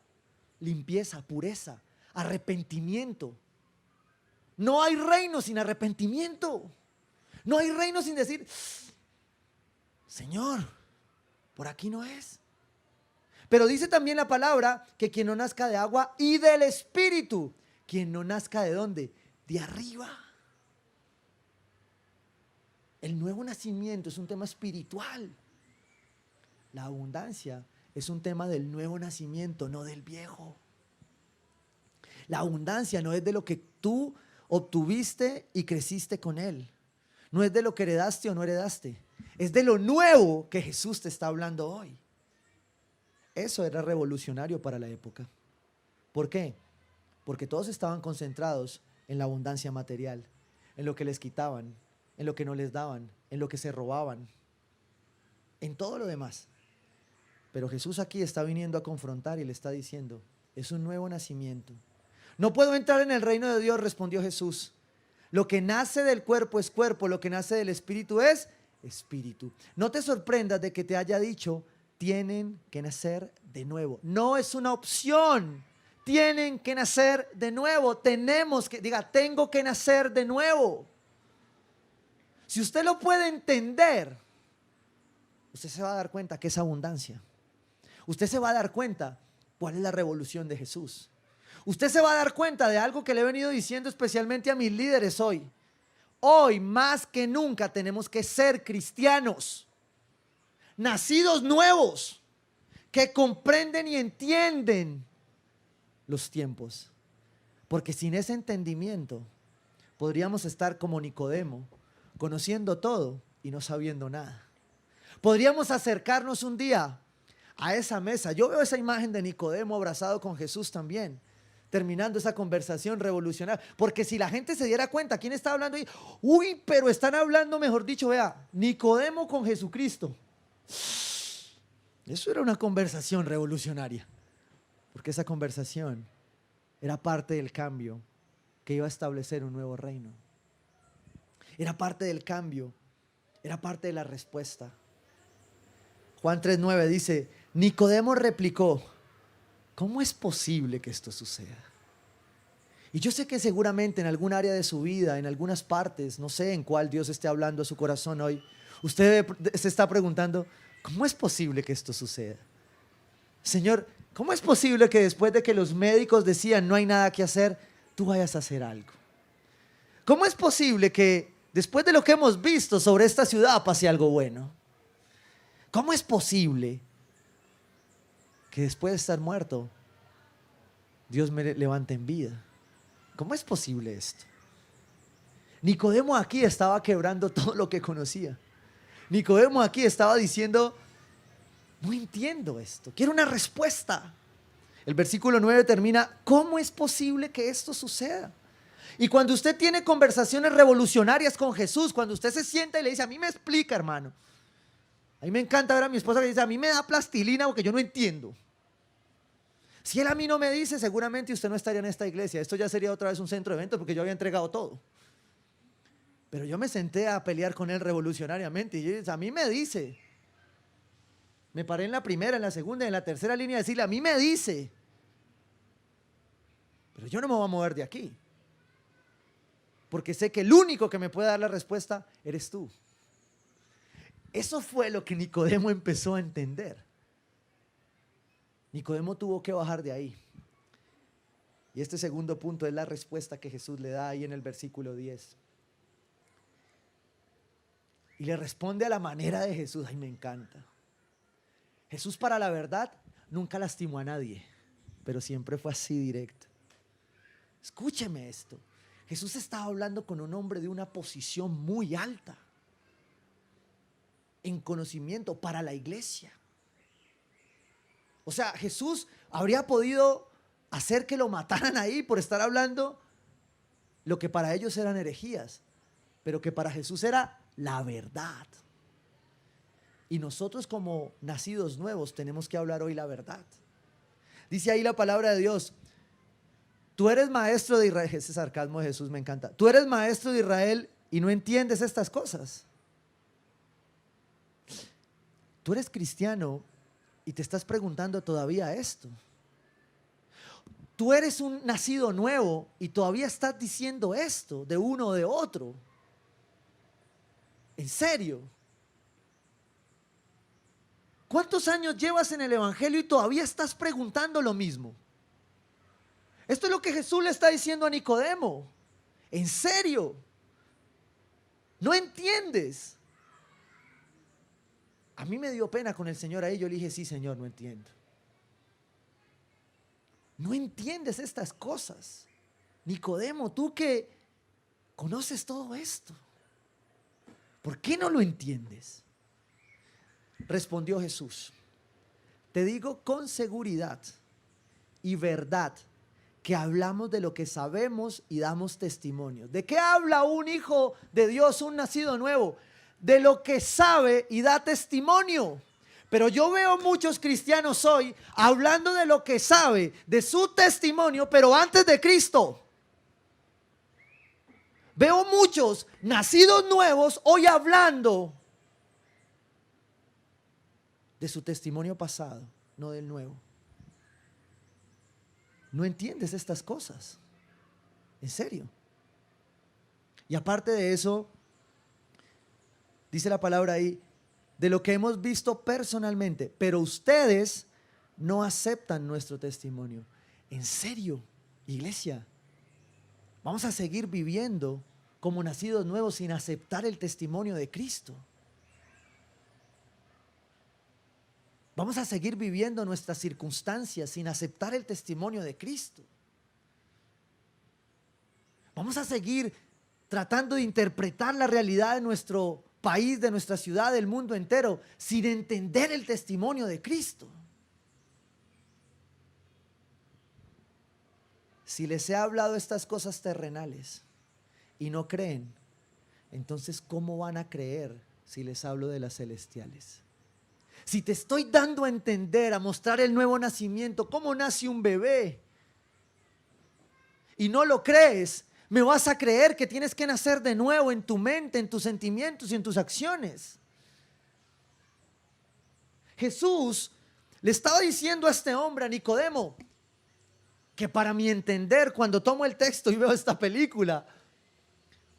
Limpieza, pureza, arrepentimiento. No hay reino sin arrepentimiento. No hay reino sin decir, Señor, por aquí no es. Pero dice también la palabra que quien no nazca de agua y del Espíritu, quien no nazca ¿de dónde? De arriba. El nuevo nacimiento es un tema espiritual. La abundancia es un tema del nuevo nacimiento, no del viejo. La abundancia no es de lo que tú obtuviste y creciste con él. No es de lo que heredaste o no heredaste. Es de lo nuevo que Jesús te está hablando hoy. Eso era revolucionario para la época. ¿Por qué? Porque todos estaban concentrados en la abundancia material, en lo que les quitaban, en lo que no les daban, en lo que se robaban, en todo lo demás. Pero Jesús aquí está viniendo a confrontar y le está diciendo, es un nuevo nacimiento. No puedo entrar en el reino de Dios, respondió Jesús. Lo que nace del cuerpo es cuerpo, lo que nace del espíritu es espíritu. No te sorprendas de que te haya dicho, tienen que nacer de nuevo. No es una opción. Tienen que nacer de nuevo. Tengo que nacer de nuevo. Si usted lo puede entender, usted se va a dar cuenta que es abundancia. Usted se va a dar cuenta cuál es la revolución de Jesús. Usted se va a dar cuenta de algo que le he venido diciendo especialmente a mis líderes hoy. Hoy más que nunca tenemos que ser cristianos, nacidos nuevos, que comprenden y entienden los tiempos. Porque sin ese entendimiento podríamos estar como Nicodemo, conociendo todo y no sabiendo nada. Podríamos acercarnos un día a esa mesa. Yo veo esa imagen de Nicodemo abrazado con Jesús también, terminando esa conversación revolucionaria. Porque si la gente se diera cuenta, ¿quién está hablando ahí? Uy, pero están hablando, mejor dicho, vea, Nicodemo con Jesucristo. Eso era una conversación revolucionaria. Porque esa conversación era parte del cambio que iba a establecer un nuevo reino. Era parte del cambio, era parte de la respuesta. Juan 3:9 dice, Nicodemo replicó, ¿cómo es posible que esto suceda? Y yo sé que seguramente en algún área de su vida, en algunas partes, no sé en cuál Dios esté hablando a su corazón hoy, usted se está preguntando, ¿cómo es posible que esto suceda? Señor, ¿cómo es posible que después de que los médicos decían no hay nada que hacer, tú vayas a hacer algo? ¿Cómo es posible que después de lo que hemos visto sobre esta ciudad pase algo bueno? ¿Cómo es posible que después de estar muerto Dios me levante en vida? ¿Cómo es posible esto? Nicodemo aquí estaba quebrando todo lo que conocía. Nicodemo aquí estaba diciendo, no entiendo esto, quiero una respuesta. El versículo 9 termina, ¿cómo es posible que esto suceda? Y cuando usted tiene conversaciones revolucionarias con Jesús, cuando usted se sienta y le dice, a mí me explica, hermano. A mí me encanta ver a mi esposa que dice, a mí me da plastilina porque yo no entiendo. Si él a mí no me dice, seguramente usted no estaría en esta iglesia. Esto ya sería otra vez un centro de eventos porque yo había entregado todo. Pero yo me senté a pelear con él revolucionariamente y a mí me dice. Me paré en la primera, en la segunda, en la tercera línea a decirle, a mí me dice. Pero yo no me voy a mover de aquí. Porque sé que el único que me puede dar la respuesta eres tú. Eso fue lo que Nicodemo empezó a entender. Nicodemo tuvo que bajar de ahí. Y este segundo punto es la respuesta que Jesús le da ahí en el versículo 10. Y le responde a la manera de Jesús. Ay, me encanta. Jesús, para la verdad, nunca lastimó a nadie, pero siempre fue así directo. Escúcheme esto. Jesús estaba hablando con un hombre de una posición muy alta en conocimiento para la iglesia. O sea, Jesús habría podido hacer que lo mataran ahí por estar hablando lo que para ellos eran herejías, pero que para Jesús era la verdad. Y nosotros como nacidos nuevos tenemos que hablar hoy la verdad. Dice ahí la palabra de Dios, tú eres maestro de Israel. Ese sarcasmo de Jesús me encanta. Tú eres maestro de Israel y no entiendes estas cosas. Tú eres cristiano y te estás preguntando todavía esto. Tú eres un nacido nuevo y todavía estás diciendo esto de uno o de otro. ¿En serio? ¿Cuántos años llevas en el evangelio y todavía estás preguntando lo mismo? Esto es lo que Jesús le está diciendo a Nicodemo. ¿En serio? ¿No entiendes? A mí me dio pena con el Señor ahí. Yo le dije, sí, Señor, no entiendo. No entiendes estas cosas. Nicodemo, tú que conoces todo esto, ¿por qué no lo entiendes? Respondió Jesús, te digo con seguridad y verdad que hablamos de lo que sabemos y damos testimonio. ¿De qué habla un hijo de Dios, un nacido nuevo? De lo que sabe y da testimonio. Pero yo veo muchos cristianos hoy hablando de lo que sabe, de su testimonio, pero antes de Cristo. Veo muchos nacidos nuevos hoy hablando de su testimonio pasado, no del nuevo. No entiendes estas cosas. En serio. Y aparte de eso, dice la palabra ahí, de lo que hemos visto personalmente, pero ustedes no aceptan nuestro testimonio. En serio, iglesia, vamos a seguir viviendo como nacidos nuevos sin aceptar el testimonio de Cristo. Vamos a seguir viviendo nuestras circunstancias sin aceptar el testimonio de Cristo. Vamos a seguir tratando de interpretar la realidad de nuestro país, de nuestra ciudad, del mundo entero, sin entender el testimonio de Cristo. Si les he hablado estas cosas terrenales y no creen, entonces ¿cómo van a creer si les hablo de las celestiales? Si te estoy dando a entender, a mostrar el nuevo nacimiento, cómo nace un bebé, y no lo crees, me vas a creer que tienes que nacer de nuevo en tu mente, en tus sentimientos y en tus acciones. Jesús le estaba diciendo a este hombre, a Nicodemo, que para mi entender, cuando tomo el texto y veo esta película,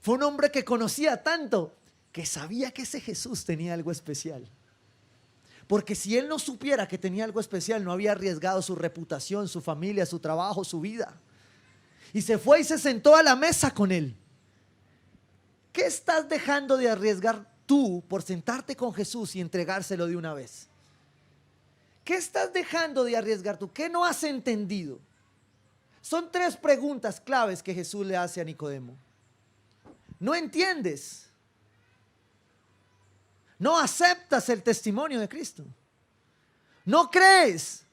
fue un hombre que conocía tanto, que sabía que ese Jesús tenía algo especial. Porque si él no supiera que tenía algo especial, no había arriesgado su reputación, su familia, su trabajo, su vida. Y se fue y se sentó a la mesa con él. ¿Qué estás dejando de arriesgar tú por sentarte con Jesús y entregárselo de una vez? ¿Qué estás dejando de arriesgar tú? ¿Qué no has entendido? Son 3 preguntas claves que Jesús le hace a Nicodemo. No entiendes. No aceptas el testimonio de Cristo. No crees.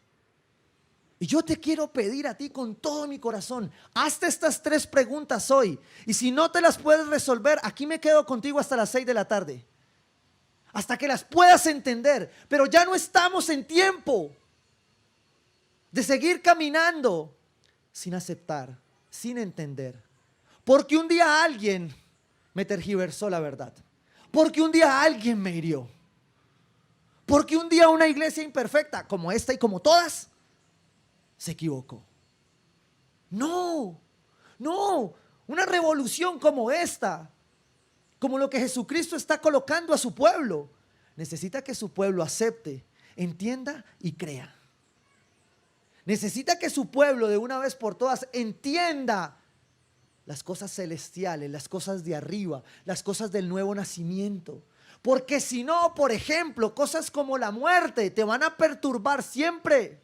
Y yo te quiero pedir a ti con todo mi corazón, hazte estas 3 preguntas hoy. Y si no te las puedes resolver, aquí me quedo contigo hasta las 6 de la tarde. Hasta que las puedas entender. Pero ya no estamos en tiempo de seguir caminando sin aceptar, sin entender. Porque un día alguien me tergiversó la verdad. Porque un día alguien me hirió. Porque un día una iglesia imperfecta, como esta y como todas, se equivocó. No, una revolución como esta, como lo que Jesucristo está colocando a su pueblo, necesita que su pueblo acepte, entienda y crea. Necesita que su pueblo de una vez por todas entienda las cosas celestiales, las cosas de arriba, las cosas del nuevo nacimiento. Porque si no, por ejemplo, cosas como la muerte te van a perturbar siempre.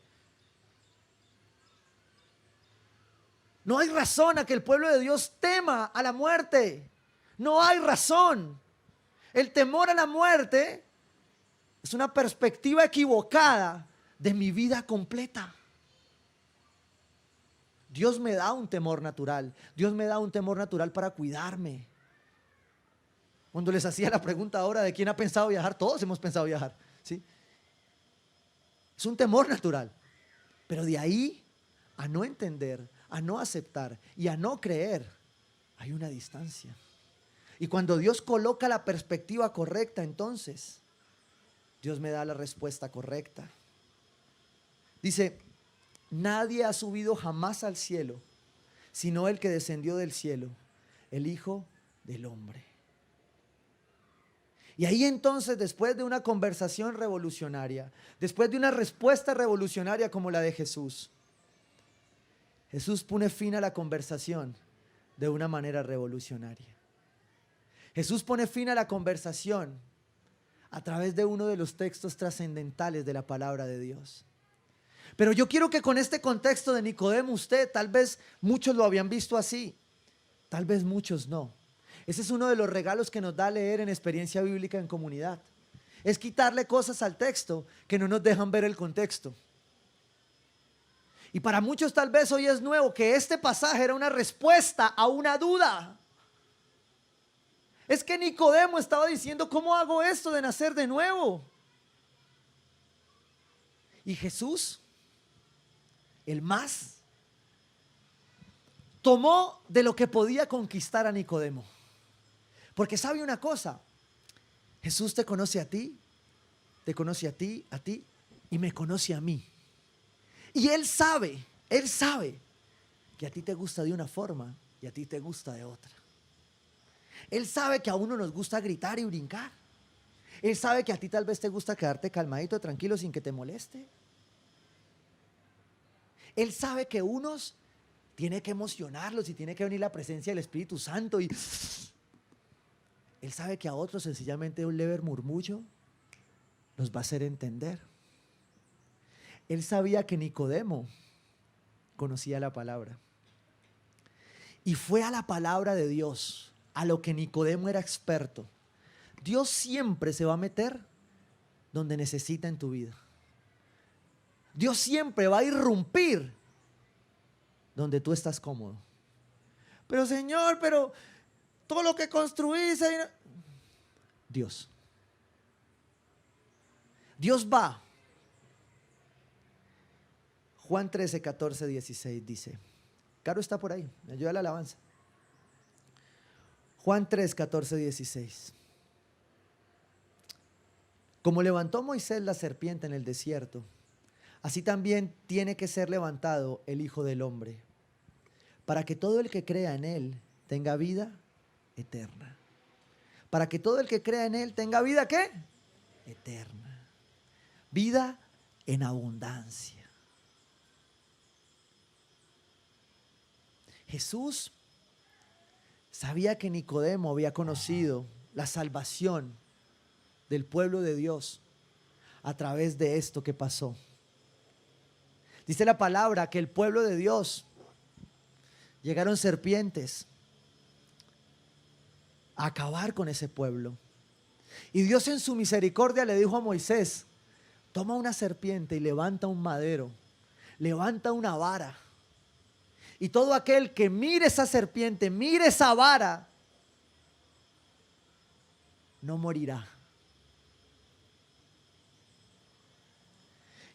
No hay razón a que el pueblo de Dios tema a la muerte. No hay razón. El temor a la muerte es una perspectiva equivocada de mi vida completa. Dios me da un temor natural. Dios me da un temor natural para cuidarme. Cuando les hacía la pregunta ahora de quién ha pensado viajar, todos hemos pensado viajar, ¿sí? Es un temor natural. Pero de ahí a no entender, a no aceptar y a no creer, hay una distancia. Y cuando Dios coloca la perspectiva correcta, entonces Dios me da la respuesta correcta. Dice: nadie ha subido jamás al cielo, sino el que descendió del cielo, el Hijo del Hombre. Y ahí entonces, después de una conversación revolucionaria, después de una respuesta revolucionaria como la de Jesús, Jesús pone fin a la conversación de una manera revolucionaria. Jesús pone fin a la conversación a través de uno de los textos trascendentales de la palabra de Dios. Pero yo quiero que con este contexto de Nicodemo, usted, tal vez muchos lo habían visto así, tal vez muchos no. Ese es uno de los regalos que nos da leer en Experiencia Bíblica en Comunidad. Es quitarle cosas al texto que no nos dejan ver el contexto. Y para muchos tal vez hoy es nuevo que este pasaje era una respuesta a una duda. Es que Nicodemo estaba diciendo: ¿cómo hago esto de nacer de nuevo? Y Jesús, el más, tomó de lo que podía conquistar a Nicodemo. Porque sabe una cosa, Jesús te conoce a ti, te conoce a ti y me conoce a mí. Y Él sabe que a ti te gusta de una forma y a ti te gusta de otra. Él sabe que a uno nos gusta gritar y brincar. Él sabe que a ti tal vez te gusta quedarte calmadito, tranquilo, sin que te moleste. Él sabe que unos tiene que emocionarlos y tiene que venir la presencia del Espíritu Santo. Y Él sabe que a otros sencillamente un leve murmullo los va a hacer entender. Él sabía que Nicodemo conocía la palabra. Y fue a la palabra de Dios, a lo que Nicodemo era experto. Dios siempre se va a meter donde necesita en tu vida. Dios siempre va a irrumpir donde tú estás cómodo. Pero Señor, todo lo que construís, Dios va. Juan 13, 14, 16 dice, Caro está por ahí, me ayuda a la alabanza. Juan 3, 14, 16. Como levantó Moisés la serpiente en el desierto, así también tiene que ser levantado el Hijo del Hombre, para que todo el que crea en Él tenga vida eterna. Para que todo el que crea en Él tenga vida, ¿qué? Eterna. Vida en abundancia. Jesús sabía que Nicodemo había conocido la salvación del pueblo de Dios a través de esto que pasó. Dice la palabra que el pueblo de Dios llegaron serpientes a acabar con ese pueblo. Y Dios en su misericordia le dijo a Moisés, toma una serpiente y levanta un madero, levanta una vara. Y todo aquel que mire esa serpiente, mire esa vara, no morirá.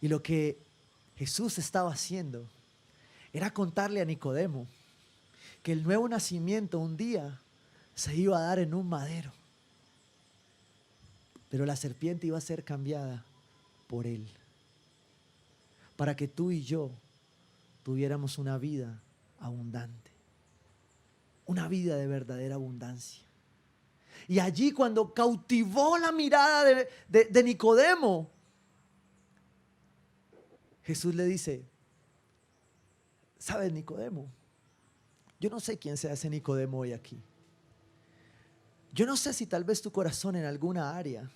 Y lo que Jesús estaba haciendo era contarle a Nicodemo que el nuevo nacimiento un día se iba a dar en un madero. Pero la serpiente iba a ser cambiada por Él. Para que tú y yo tuviéramos una vida abundante. Una vida de verdadera abundancia. Y allí cuando cautivó la mirada de Nicodemo, Jesús le dice, ¿sabes, Nicodemo? Yo no sé quién sea ese Nicodemo hoy aquí. Yo no sé si tal vez tu corazón en alguna área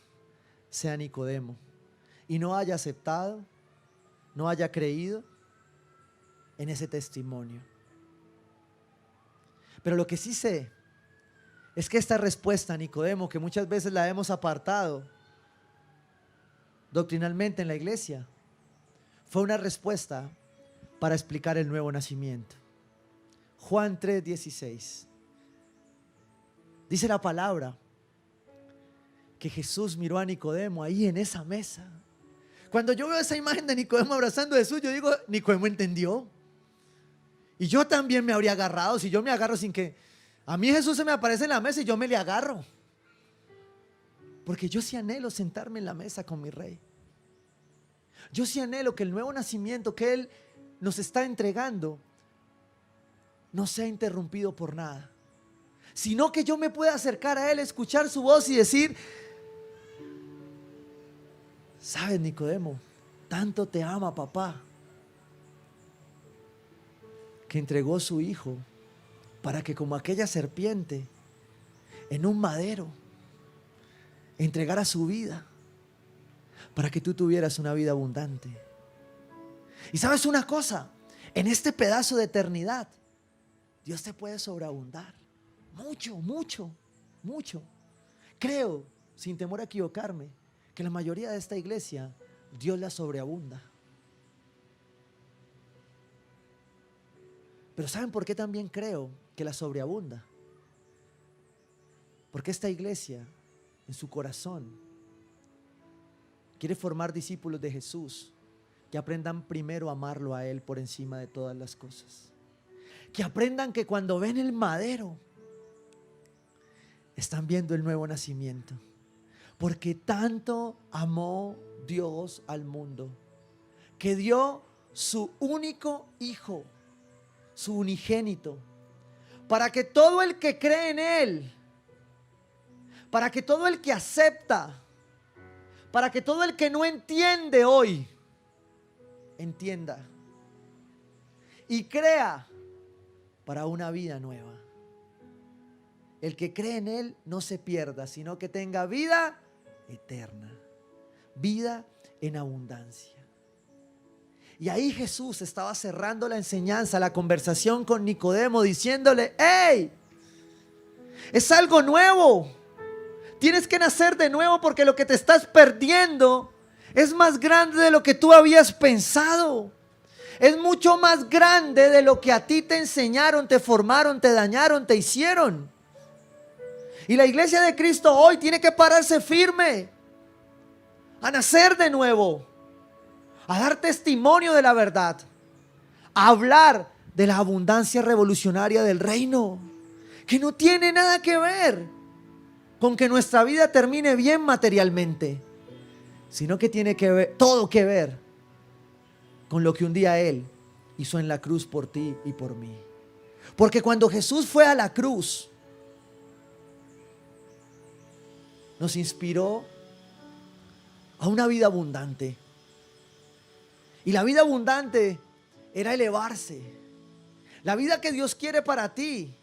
sea Nicodemo y no haya aceptado, no haya creído en ese testimonio. Pero lo que sí sé es que esta respuesta a Nicodemo, que muchas veces la hemos apartado doctrinalmente en la iglesia, fue una respuesta para explicar el nuevo nacimiento. Juan 3:16. Dice la palabra que Jesús miró a Nicodemo ahí en esa mesa. Cuando yo veo esa imagen de Nicodemo abrazando a Jesús, yo digo, Nicodemo entendió. Y yo también me habría agarrado, si yo me agarro sin que... A mí Jesús se me aparece en la mesa y yo me le agarro. Porque yo sí anhelo sentarme en la mesa con mi Rey. Yo sí anhelo que el nuevo nacimiento que Él nos está entregando no sea interrumpido por nada, sino que yo me pueda acercar a Él, escuchar su voz y decir, ¿sabes, Nicodemo? Tanto te ama papá, que entregó su hijo para que como aquella serpiente en un madero entregara su vida para que tú tuvieras una vida abundante. Y sabes una cosa, en este pedazo de eternidad Dios te puede sobreabundar mucho, mucho, mucho. Creo, sin temor a equivocarme, que la mayoría de esta iglesia Dios la sobreabunda. Pero ¿saben por qué también creo que la sobreabunda? Porque esta iglesia, en su corazón, quiere formar discípulos de Jesús que aprendan primero a amarlo a Él por encima de todas las cosas. Que aprendan que cuando ven el madero, están viendo el nuevo nacimiento. Porque tanto amó Dios al mundo, que dio su único Hijo, su unigénito, para que todo el que cree en Él, para que todo el que acepta, para que todo el que no entiende hoy, entienda y crea para una vida nueva. El que cree en Él no se pierda, sino que tenga vida eterna, vida en abundancia. Y ahí Jesús estaba cerrando la enseñanza, la conversación con Nicodemo, diciéndole: ¡hey! Es algo nuevo. Tienes que nacer de nuevo, porque lo que te estás perdiendo es más grande de lo que tú habías pensado. Es mucho más grande de lo que a ti te enseñaron, te formaron, te dañaron, te hicieron. Y la iglesia de Cristo hoy tiene que pararse firme a nacer de nuevo, a dar testimonio de la verdad, a hablar de la abundancia revolucionaria del reino, que no tiene nada que ver con que nuestra vida termine bien materialmente, sino que tiene que ver, todo que ver con lo que un día Él hizo en la cruz por ti y por mí. Porque cuando Jesús fue a la cruz, nos inspiró a una vida abundante. Y la vida abundante era elevarse. La vida que Dios quiere para ti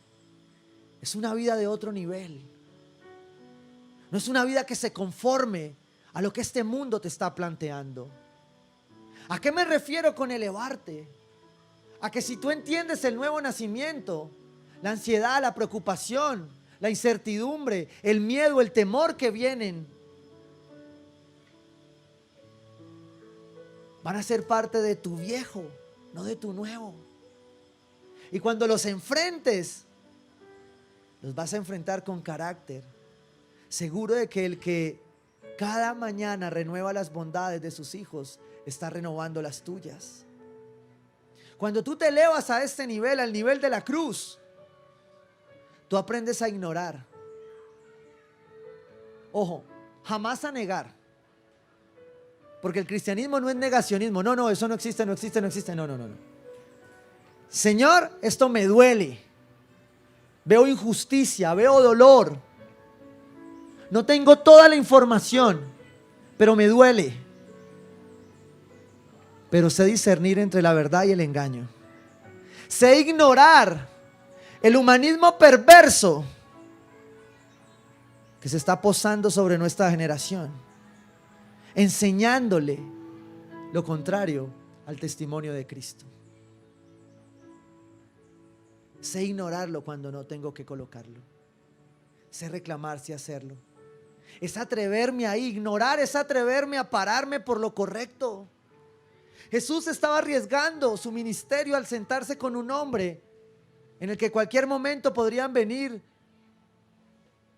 es una vida de otro nivel. No es una vida que se conforme a lo que este mundo te está planteando. ¿A qué me refiero con elevarte? A que si tú entiendes el nuevo nacimiento, la ansiedad, la preocupación, la incertidumbre, el miedo, el temor que vienen, van a ser parte de tu viejo, no de tu nuevo. Y cuando los enfrentes, los vas a enfrentar con carácter, seguro de que el que cada mañana renueva las bondades de sus hijos está renovando las tuyas. Cuando tú te elevas a este nivel, al nivel de la cruz, tú aprendes a ignorar. Ojo, jamás a negar. Porque el cristianismo no es negacionismo. No, eso no existe, no existe, no existe. No. Señor, esto me duele. Veo injusticia, veo dolor. No tengo toda la información, pero me duele. Pero sé discernir entre la verdad y el engaño. Sé ignorar el humanismo perverso que se está posando sobre nuestra generación, enseñándole lo contrario al testimonio de Cristo. Sé ignorarlo cuando no tengo que colocarlo. Sé reclamar, sé hacerlo. Es atreverme a ignorar, es atreverme a pararme por lo correcto. Jesús estaba arriesgando su ministerio al sentarse con un hombre en el que cualquier momento podrían venir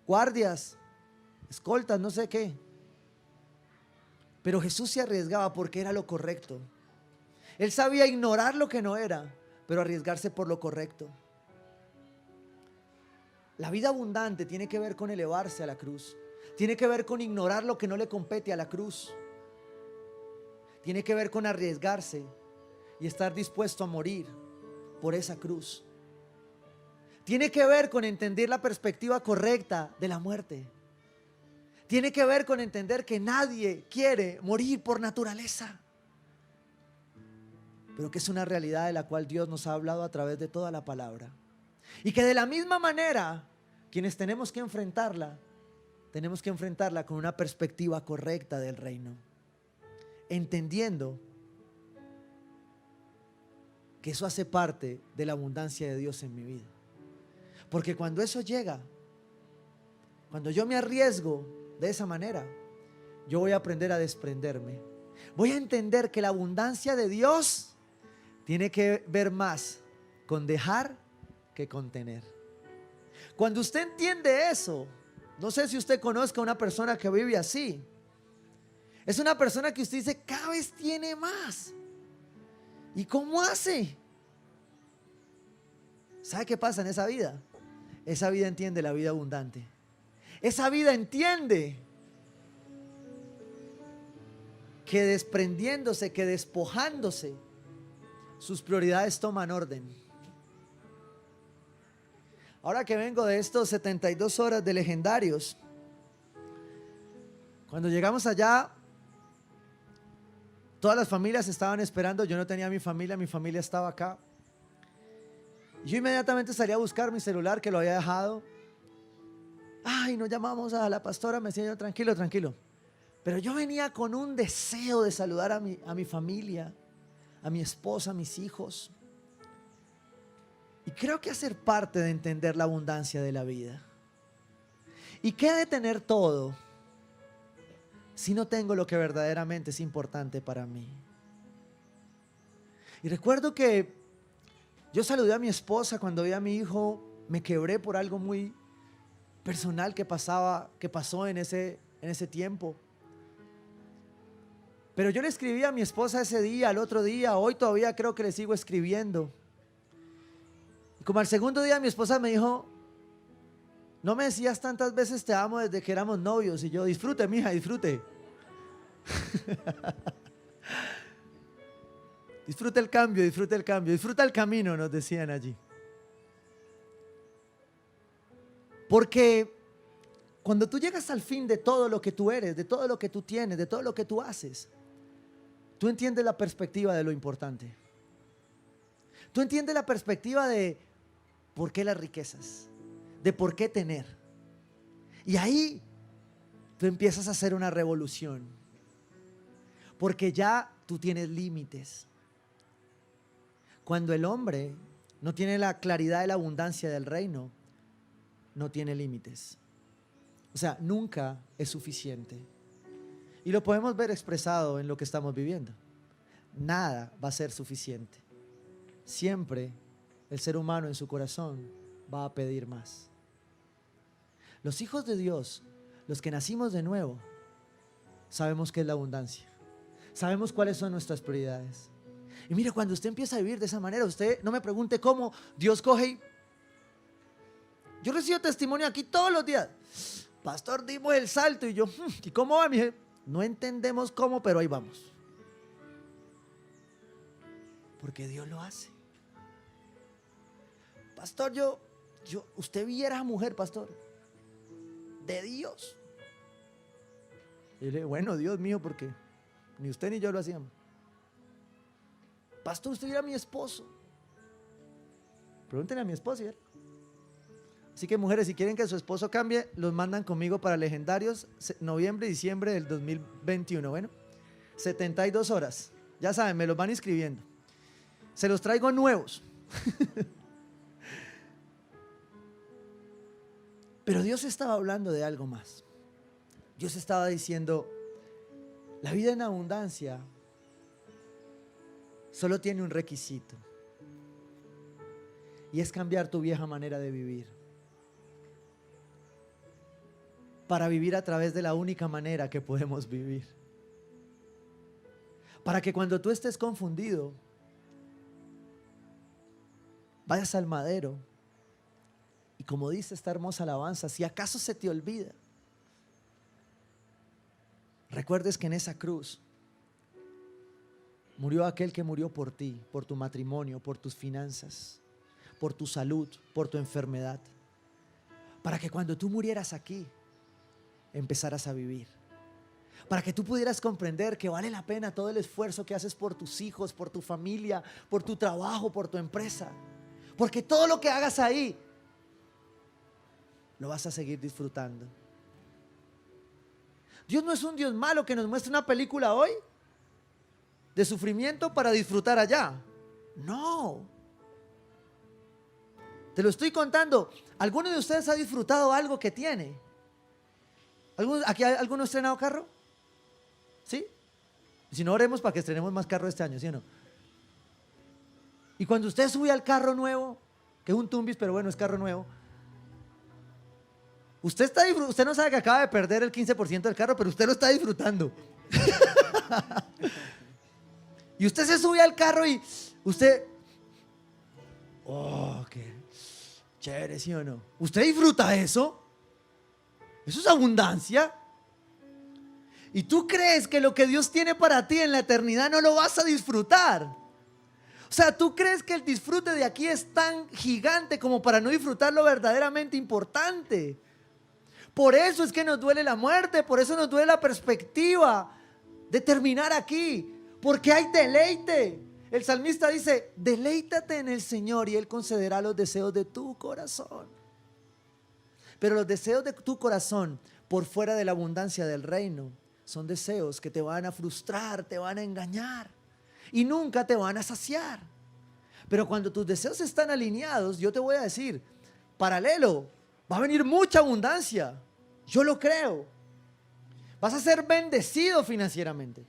guardias, escoltas, no sé qué. Pero Jesús se arriesgaba porque era lo correcto. Él sabía ignorar lo que no era, pero arriesgarse por lo correcto. La vida abundante tiene que ver con elevarse a la cruz. Tiene que ver con ignorar lo que no le compete a la cruz. Tiene que ver con arriesgarse y estar dispuesto a morir por esa cruz. Tiene que ver con entender la perspectiva correcta de la muerte. Tiene que ver con entender que nadie quiere morir por naturaleza, pero que es una realidad de la cual Dios nos ha hablado a través de toda la palabra. Y que de la misma manera, quienes tenemos que enfrentarla con una perspectiva correcta del reino, entendiendo que eso hace parte de la abundancia de Dios en mi vida. Porque cuando eso llega, cuando yo me arriesgo de esa manera, yo voy a aprender a desprenderme. Voy a entender que la abundancia de Dios tiene que ver más con dejar que con tener. Cuando usted entiende eso, no sé si usted conozca a una persona que vive así. Es una persona que usted dice, cada vez tiene más. ¿Y cómo hace? ¿Sabe qué pasa en esa vida? Esa vida entiende la vida abundante. Esa vida entiende que desprendiéndose, que despojándose, sus prioridades toman orden. Ahora que vengo de estos 72 horas de legendarios, cuando llegamos allá, todas las familias estaban esperando. Yo no tenía mi familia estaba acá. Yo inmediatamente salí a buscar mi celular que lo había dejado. Ay, no llamamos a la pastora, me decía yo, tranquilo, tranquilo. Pero yo venía con un deseo de saludar a mi familia, a mi esposa, a mis hijos. Y creo que hacer parte de entender la abundancia de la vida. ¿Y qué de tener todo si no tengo lo que verdaderamente es importante para mí? Y recuerdo que yo saludé a mi esposa cuando vi a mi hijo, me quebré por algo muy personal que pasó en ese tiempo. Pero yo le escribí a mi esposa ese día, al otro día, hoy todavía creo que le sigo escribiendo. Y como al segundo día mi esposa me dijo, no me decías tantas veces te amo desde que éramos novios. Y yo, disfrute, mija, disfrute. Disfruta el cambio, disfruta el camino, nos decían allí. Porque cuando tú llegas al fin de todo lo que tú eres, de todo lo que tú tienes, de todo lo que tú haces, tú entiendes la perspectiva de lo importante. Tú entiendes la perspectiva de por qué las riquezas, de por qué tener. Y ahí tú empiezas a hacer una revolución. Porque ya tú tienes límites. Cuando el hombre no tiene la claridad de la abundancia del reino, no tiene límites. O sea, nunca es suficiente. Y lo podemos ver expresado en lo que estamos viviendo. Nada va a ser suficiente. Siempre el ser humano en su corazón va a pedir más. Los hijos de Dios, los que nacimos de nuevo, sabemos qué es la abundancia. Sabemos cuáles son nuestras prioridades. Y mire, cuando usted empieza a vivir de esa manera, usted no me pregunte cómo. Dios coge y... Yo recibo testimonio aquí todos los días. Pastor, dimos el salto. Y yo, ¿y cómo va? Me dije, no entendemos cómo, pero ahí vamos. Porque Dios lo hace. Pastor, usted viera a mujer, pastor, de Dios. Y le dije, bueno, Dios mío, porque ni usted ni yo lo hacíamos. Pastor, usted viera a mi esposo. Pregúntenle a mi esposo. ¿Sí? Así que mujeres, si quieren que su esposo cambie, los mandan conmigo para legendarios, noviembre y diciembre del 2021. Bueno, 72 horas. Ya saben, me los van inscribiendo. Se los traigo nuevos. Pero Dios estaba hablando de algo más. Dios estaba diciendo, la vida en abundancia solo tiene un requisito. Y es cambiar tu vieja manera de vivir. Para vivir a través de la única manera que podemos vivir. Para que cuando tú estés confundido, vayas al madero y como dice esta hermosa alabanza, si acaso se te olvida, recuerdes que en esa cruz murió aquel que murió por ti, por tu matrimonio, por tus finanzas, por tu salud, por tu enfermedad. Para que cuando tú murieras aquí, empezaras a vivir. Para que tú pudieras comprender que vale la pena todo el esfuerzo que haces por tus hijos, por tu familia, por tu trabajo, por tu empresa. Porque todo lo que hagas ahí, lo vas a seguir disfrutando. Dios no es un Dios malo que nos muestre una película hoy de sufrimiento para disfrutar allá. No. Te lo estoy contando. ¿Alguno de ustedes ha disfrutado algo que tiene? ¿Aquí alguno ha estrenado carro? ¿Sí? Si no, oremos para que estrenemos más carro este año, ¿sí o no? Y cuando usted sube al carro nuevo, que es un Tumbis, pero bueno, es carro nuevo, usted no sabe que acaba de perder el 15% del carro, pero usted lo está disfrutando. Y usted se sube al carro y usted, oh, qué chévere, ¿sí o no? ¿Usted disfruta eso? Eso es abundancia. y tú crees que lo que Dios tiene para ti en la eternidad no lo vas a disfrutar. O sea, tú crees que el disfrute de aquí es tan gigante como para no disfrutar lo verdaderamente importante. Por eso es que nos duele la muerte, por eso nos duele la perspectiva de terminar aquí, porque hay deleite. El salmista dice, deleítate en el Señor y Él concederá los deseos de tu corazón. Pero los deseos de tu corazón, por fuera de la abundancia del reino, son deseos que te van a frustrar, te van a engañar y nunca te van a saciar. Pero cuando tus deseos están alineados, yo te voy a decir, paralelo, va a venir mucha abundancia. Yo lo creo. Vas a ser bendecido financieramente.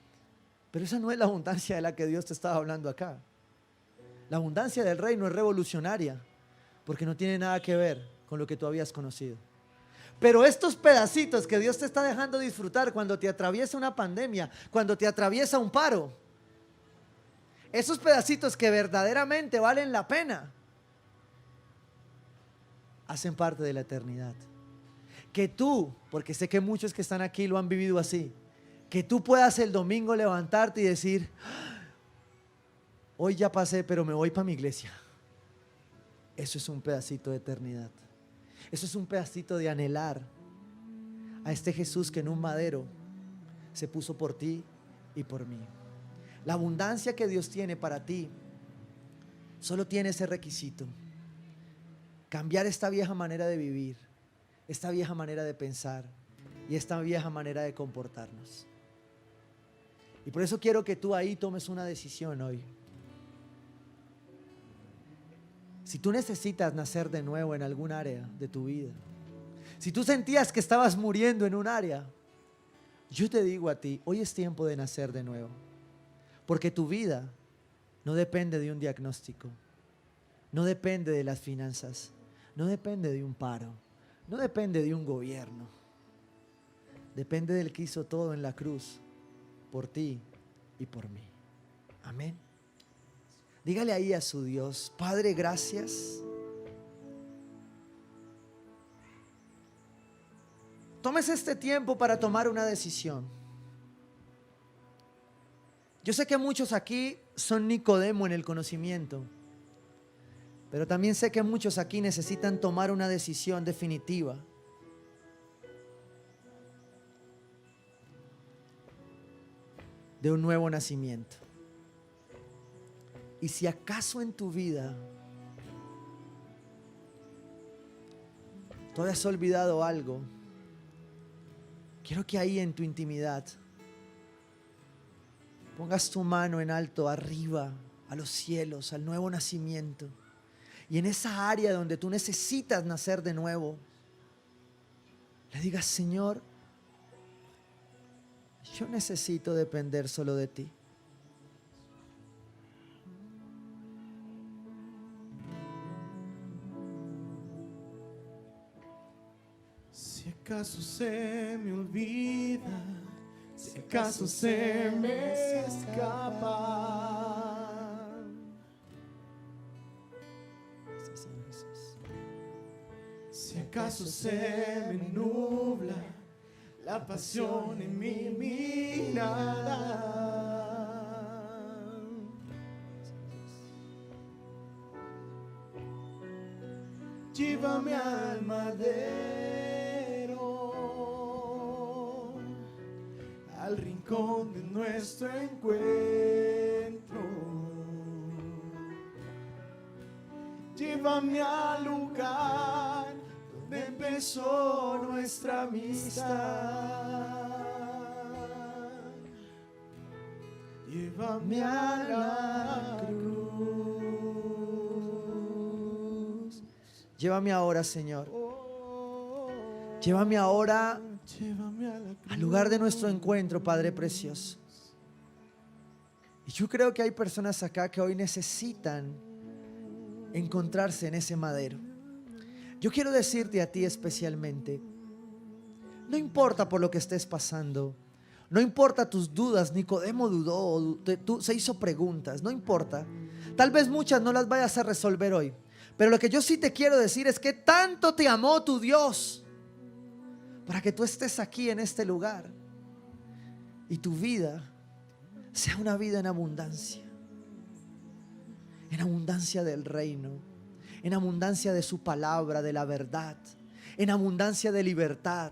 Pero esa no es la abundancia de la que Dios te estaba hablando acá. La abundancia del reino es revolucionaria porque no tiene nada que ver con lo que tú habías conocido. Pero estos pedacitos que Dios te está dejando disfrutar cuando te atraviesa una pandemia, cuando te atraviesa un paro, esos pedacitos que verdaderamente valen la pena, hacen parte de la eternidad. Que tú, porque sé que muchos que están aquí lo han vivido así, que tú puedas el domingo levantarte y decir, hoy ya pasé, pero me voy para mi iglesia. Eso es un pedacito de eternidad. Eso es un pedacito de anhelar a este Jesús que en un madero se puso por ti y por mí. La abundancia que Dios tiene para ti solo tiene ese requisito: cambiar esta vieja manera de vivir, esta vieja manera de pensar y esta vieja manera de comportarnos. Y por eso quiero que tú ahí tomes una decisión hoy. Si tú necesitas nacer de nuevo en algún área de tu vida, si tú sentías que estabas muriendo en un área, yo te digo a ti, hoy es tiempo de nacer de nuevo. Porque tu vida no depende de un diagnóstico, no depende de las finanzas, no depende de un paro, no depende de un gobierno. Depende del que hizo todo en la cruz por ti y por mí. Amén. Dígale ahí a su Dios, Padre, gracias. Tómese este tiempo para tomar una decisión. Yo sé que muchos aquí son Nicodemo en el conocimiento, pero también sé que muchos aquí necesitan tomar una decisión definitiva. De un nuevo nacimiento. Y si acaso en tu vida tú has olvidado algo, quiero que ahí en tu intimidad pongas tu mano en alto arriba a los cielos, al nuevo nacimiento, y en esa área donde tú necesitas nacer de nuevo, le digas: Señor, yo necesito depender solo de ti. Si acaso se me olvida, si acaso se me escapa, Señor Jesús. si acaso se me nubla la pasión en mi mirada, llévame al madero, al rincón de nuestro encuentro. Llévame al lugar donde empezó nuestra amistad. Llévame a la cruz. Llévame ahora, Señor. Llévame ahora Llévame a la cruz. al lugar de nuestro encuentro, Padre precioso. Y yo creo que hay personas acá que hoy necesitan encontrarse en ese madero. Yo quiero decirte a ti especialmente, no importa por lo que estés pasando, no importa tus dudas, Nicodemo dudó, se hizo preguntas, no importa. Tal vez muchas no las vayas a resolver hoy, pero lo que yo sí te quiero decir es que tanto te amó tu Dios para que tú estés aquí en este lugar. y tu vida sea una vida en abundancia del reino, en abundancia de su palabra, de la verdad, en abundancia de libertad,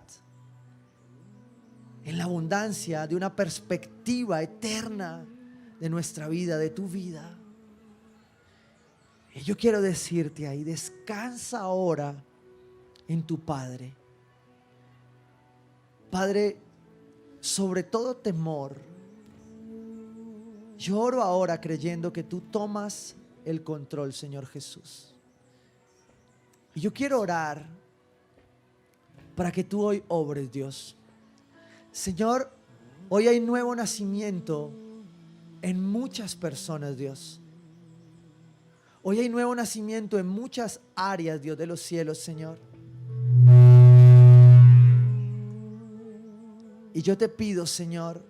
en la abundancia de una perspectiva eterna de nuestra vida, de tu vida. Y yo quiero decirte ahí, descansa ahora en tu Padre. Padre, sobre todo temor, yo oro ahora creyendo que tú tomas el control, Señor Jesús. Y yo quiero orar para que tú hoy obres, Dios. Señor, hoy hay nuevo nacimiento en muchas personas, Dios. Hoy hay nuevo nacimiento en muchas áreas, Dios de los cielos, Señor. Y yo te pido, Señor,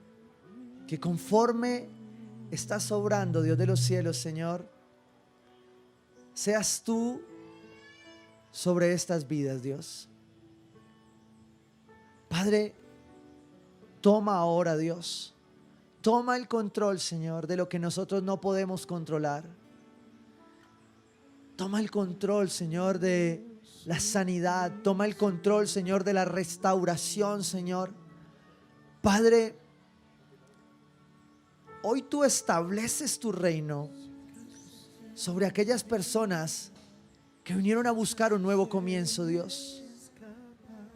que conforme estás obrando, Dios de los cielos, Señor, seas tú sobre estas vidas, Dios. Padre, toma ahora, Dios. Toma el control, Señor, de lo que nosotros no podemos controlar. Toma el control, Señor, de la sanidad. Toma el control, Señor, de la restauración, Señor. Padre, hoy tú estableces tu reino sobre aquellas personas que vinieron a buscar un nuevo comienzo, Dios,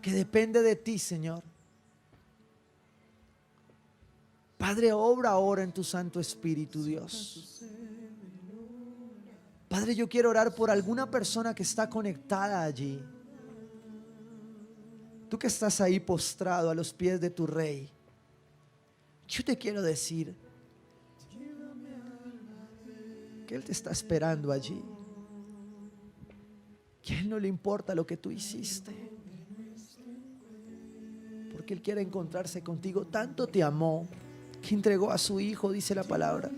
que depende de ti, Señor. Padre, obra ahora en tu Santo Espíritu, Dios. Padre, yo quiero orar por alguna persona que está conectada allí. Tú que estás ahí postrado a los pies de tu Rey, yo te quiero decir que Él te está esperando allí, que a Él no le importa lo que tú hiciste, porque Él quiere encontrarse contigo. Tanto te amó que entregó a su Hijo, dice la palabra.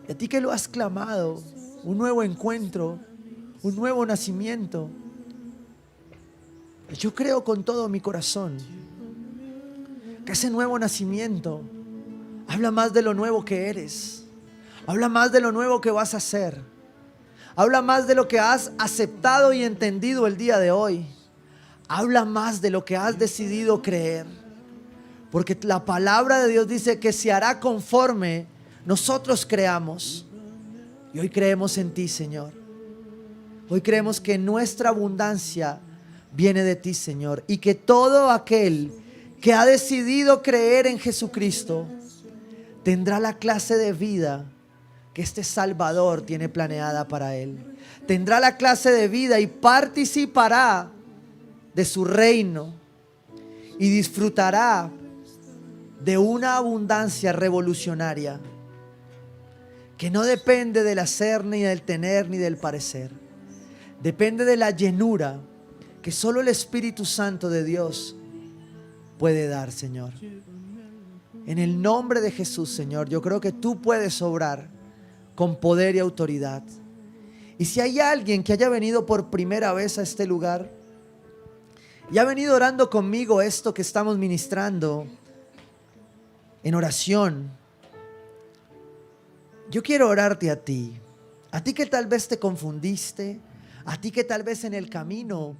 Y a ti que lo has clamado, un nuevo encuentro, un nuevo nacimiento, yo creo con todo mi corazón que ese nuevo nacimiento habla más de lo nuevo que eres, habla más de lo nuevo que vas a hacer, habla más de lo que has aceptado y entendido el día de hoy, habla más de lo que has decidido creer, porque la palabra de Dios dice que se hará conforme nosotros creamos. Y hoy creemos en ti, Señor. Hoy creemos que nuestra abundancia viene de ti, Señor, y que todo aquel que ha decidido creer en Jesucristo tendrá la clase de vida que este Salvador tiene planeada para él. Tendrá la clase de vida y participará de su reino y disfrutará de una abundancia revolucionaria que no depende del hacer, ni del tener, ni del parecer. Depende de la llenura que solo el Espíritu Santo de Dios puede dar, Señor. En el nombre de Jesús, Señor, yo creo que tú puedes obrar con poder y autoridad. Y si hay alguien que haya venido por primera vez a este lugar y ha venido orando conmigo esto que estamos ministrando en oración, yo quiero orarte a ti que tal vez te confundiste, a ti que tal vez en el camino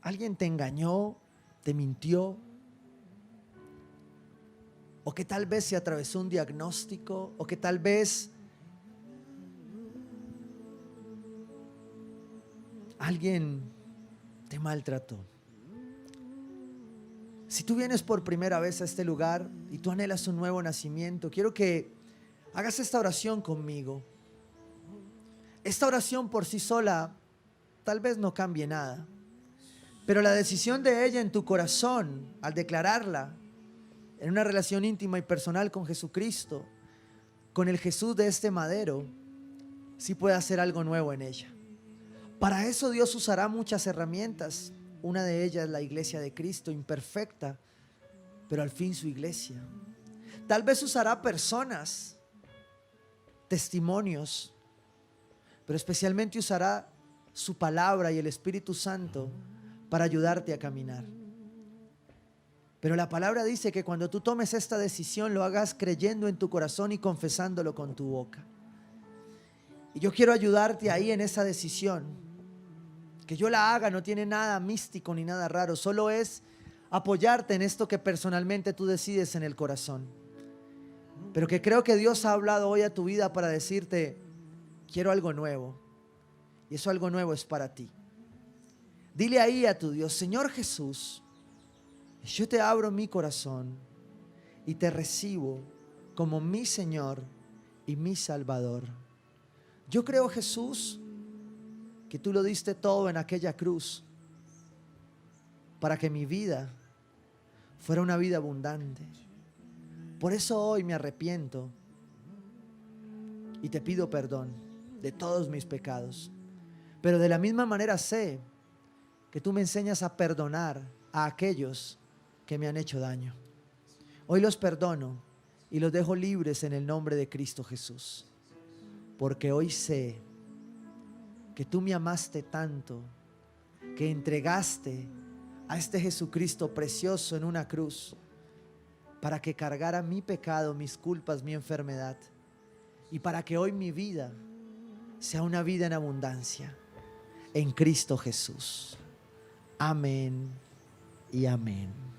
alguien te engañó, te mintió, o que tal vez se atravesó un diagnóstico, o que tal vez alguien te maltrató. Si tú vienes por primera vez a este lugar y tú anhelas un nuevo nacimiento, quiero que hagas esta oración conmigo. Esta oración por sí sola tal vez no cambie nada, pero la decisión de ella en tu corazón, al declararla en una relación íntima y personal con Jesucristo, con el Jesús de este madero, sí puede hacer algo nuevo en ella. Para eso Dios usará muchas herramientas. Una de ellas, la iglesia de Cristo, imperfecta, pero al fin su iglesia. Tal vez usará personas, testimonios, pero especialmente usará su palabra y el Espíritu Santo para ayudarte a caminar. Pero la palabra dice que cuando tú tomes esta decisión lo hagas creyendo en tu corazón y confesándolo con tu boca. Y yo quiero ayudarte ahí en esa decisión. Que yo la haga no tiene nada místico ni nada raro, solo es apoyarte en esto que personalmente tú decides en el corazón. Pero que creo que Dios ha hablado hoy a tu vida para decirte, quiero algo nuevo. Y eso algo nuevo es para ti. Dile ahí a tu Dios, Señor Jesús, yo te abro mi corazón y te recibo como mi Señor y mi Salvador. Yo creo, Jesús, que tú lo diste todo en aquella cruz para que mi vida fuera una vida abundante. Por eso hoy me arrepiento y te pido perdón de todos mis pecados. Pero de la misma manera sé que tú me enseñas a perdonar a aquellos que me han hecho daño. Hoy los perdono y los dejo libres en el nombre de Cristo Jesús. Porque hoy sé que tú me amaste tanto, que entregaste a este Jesucristo precioso en una cruz para que cargara mi pecado, mis culpas, mi enfermedad, y para que hoy mi vida sea una vida en abundancia en Cristo Jesús. Amén y amén.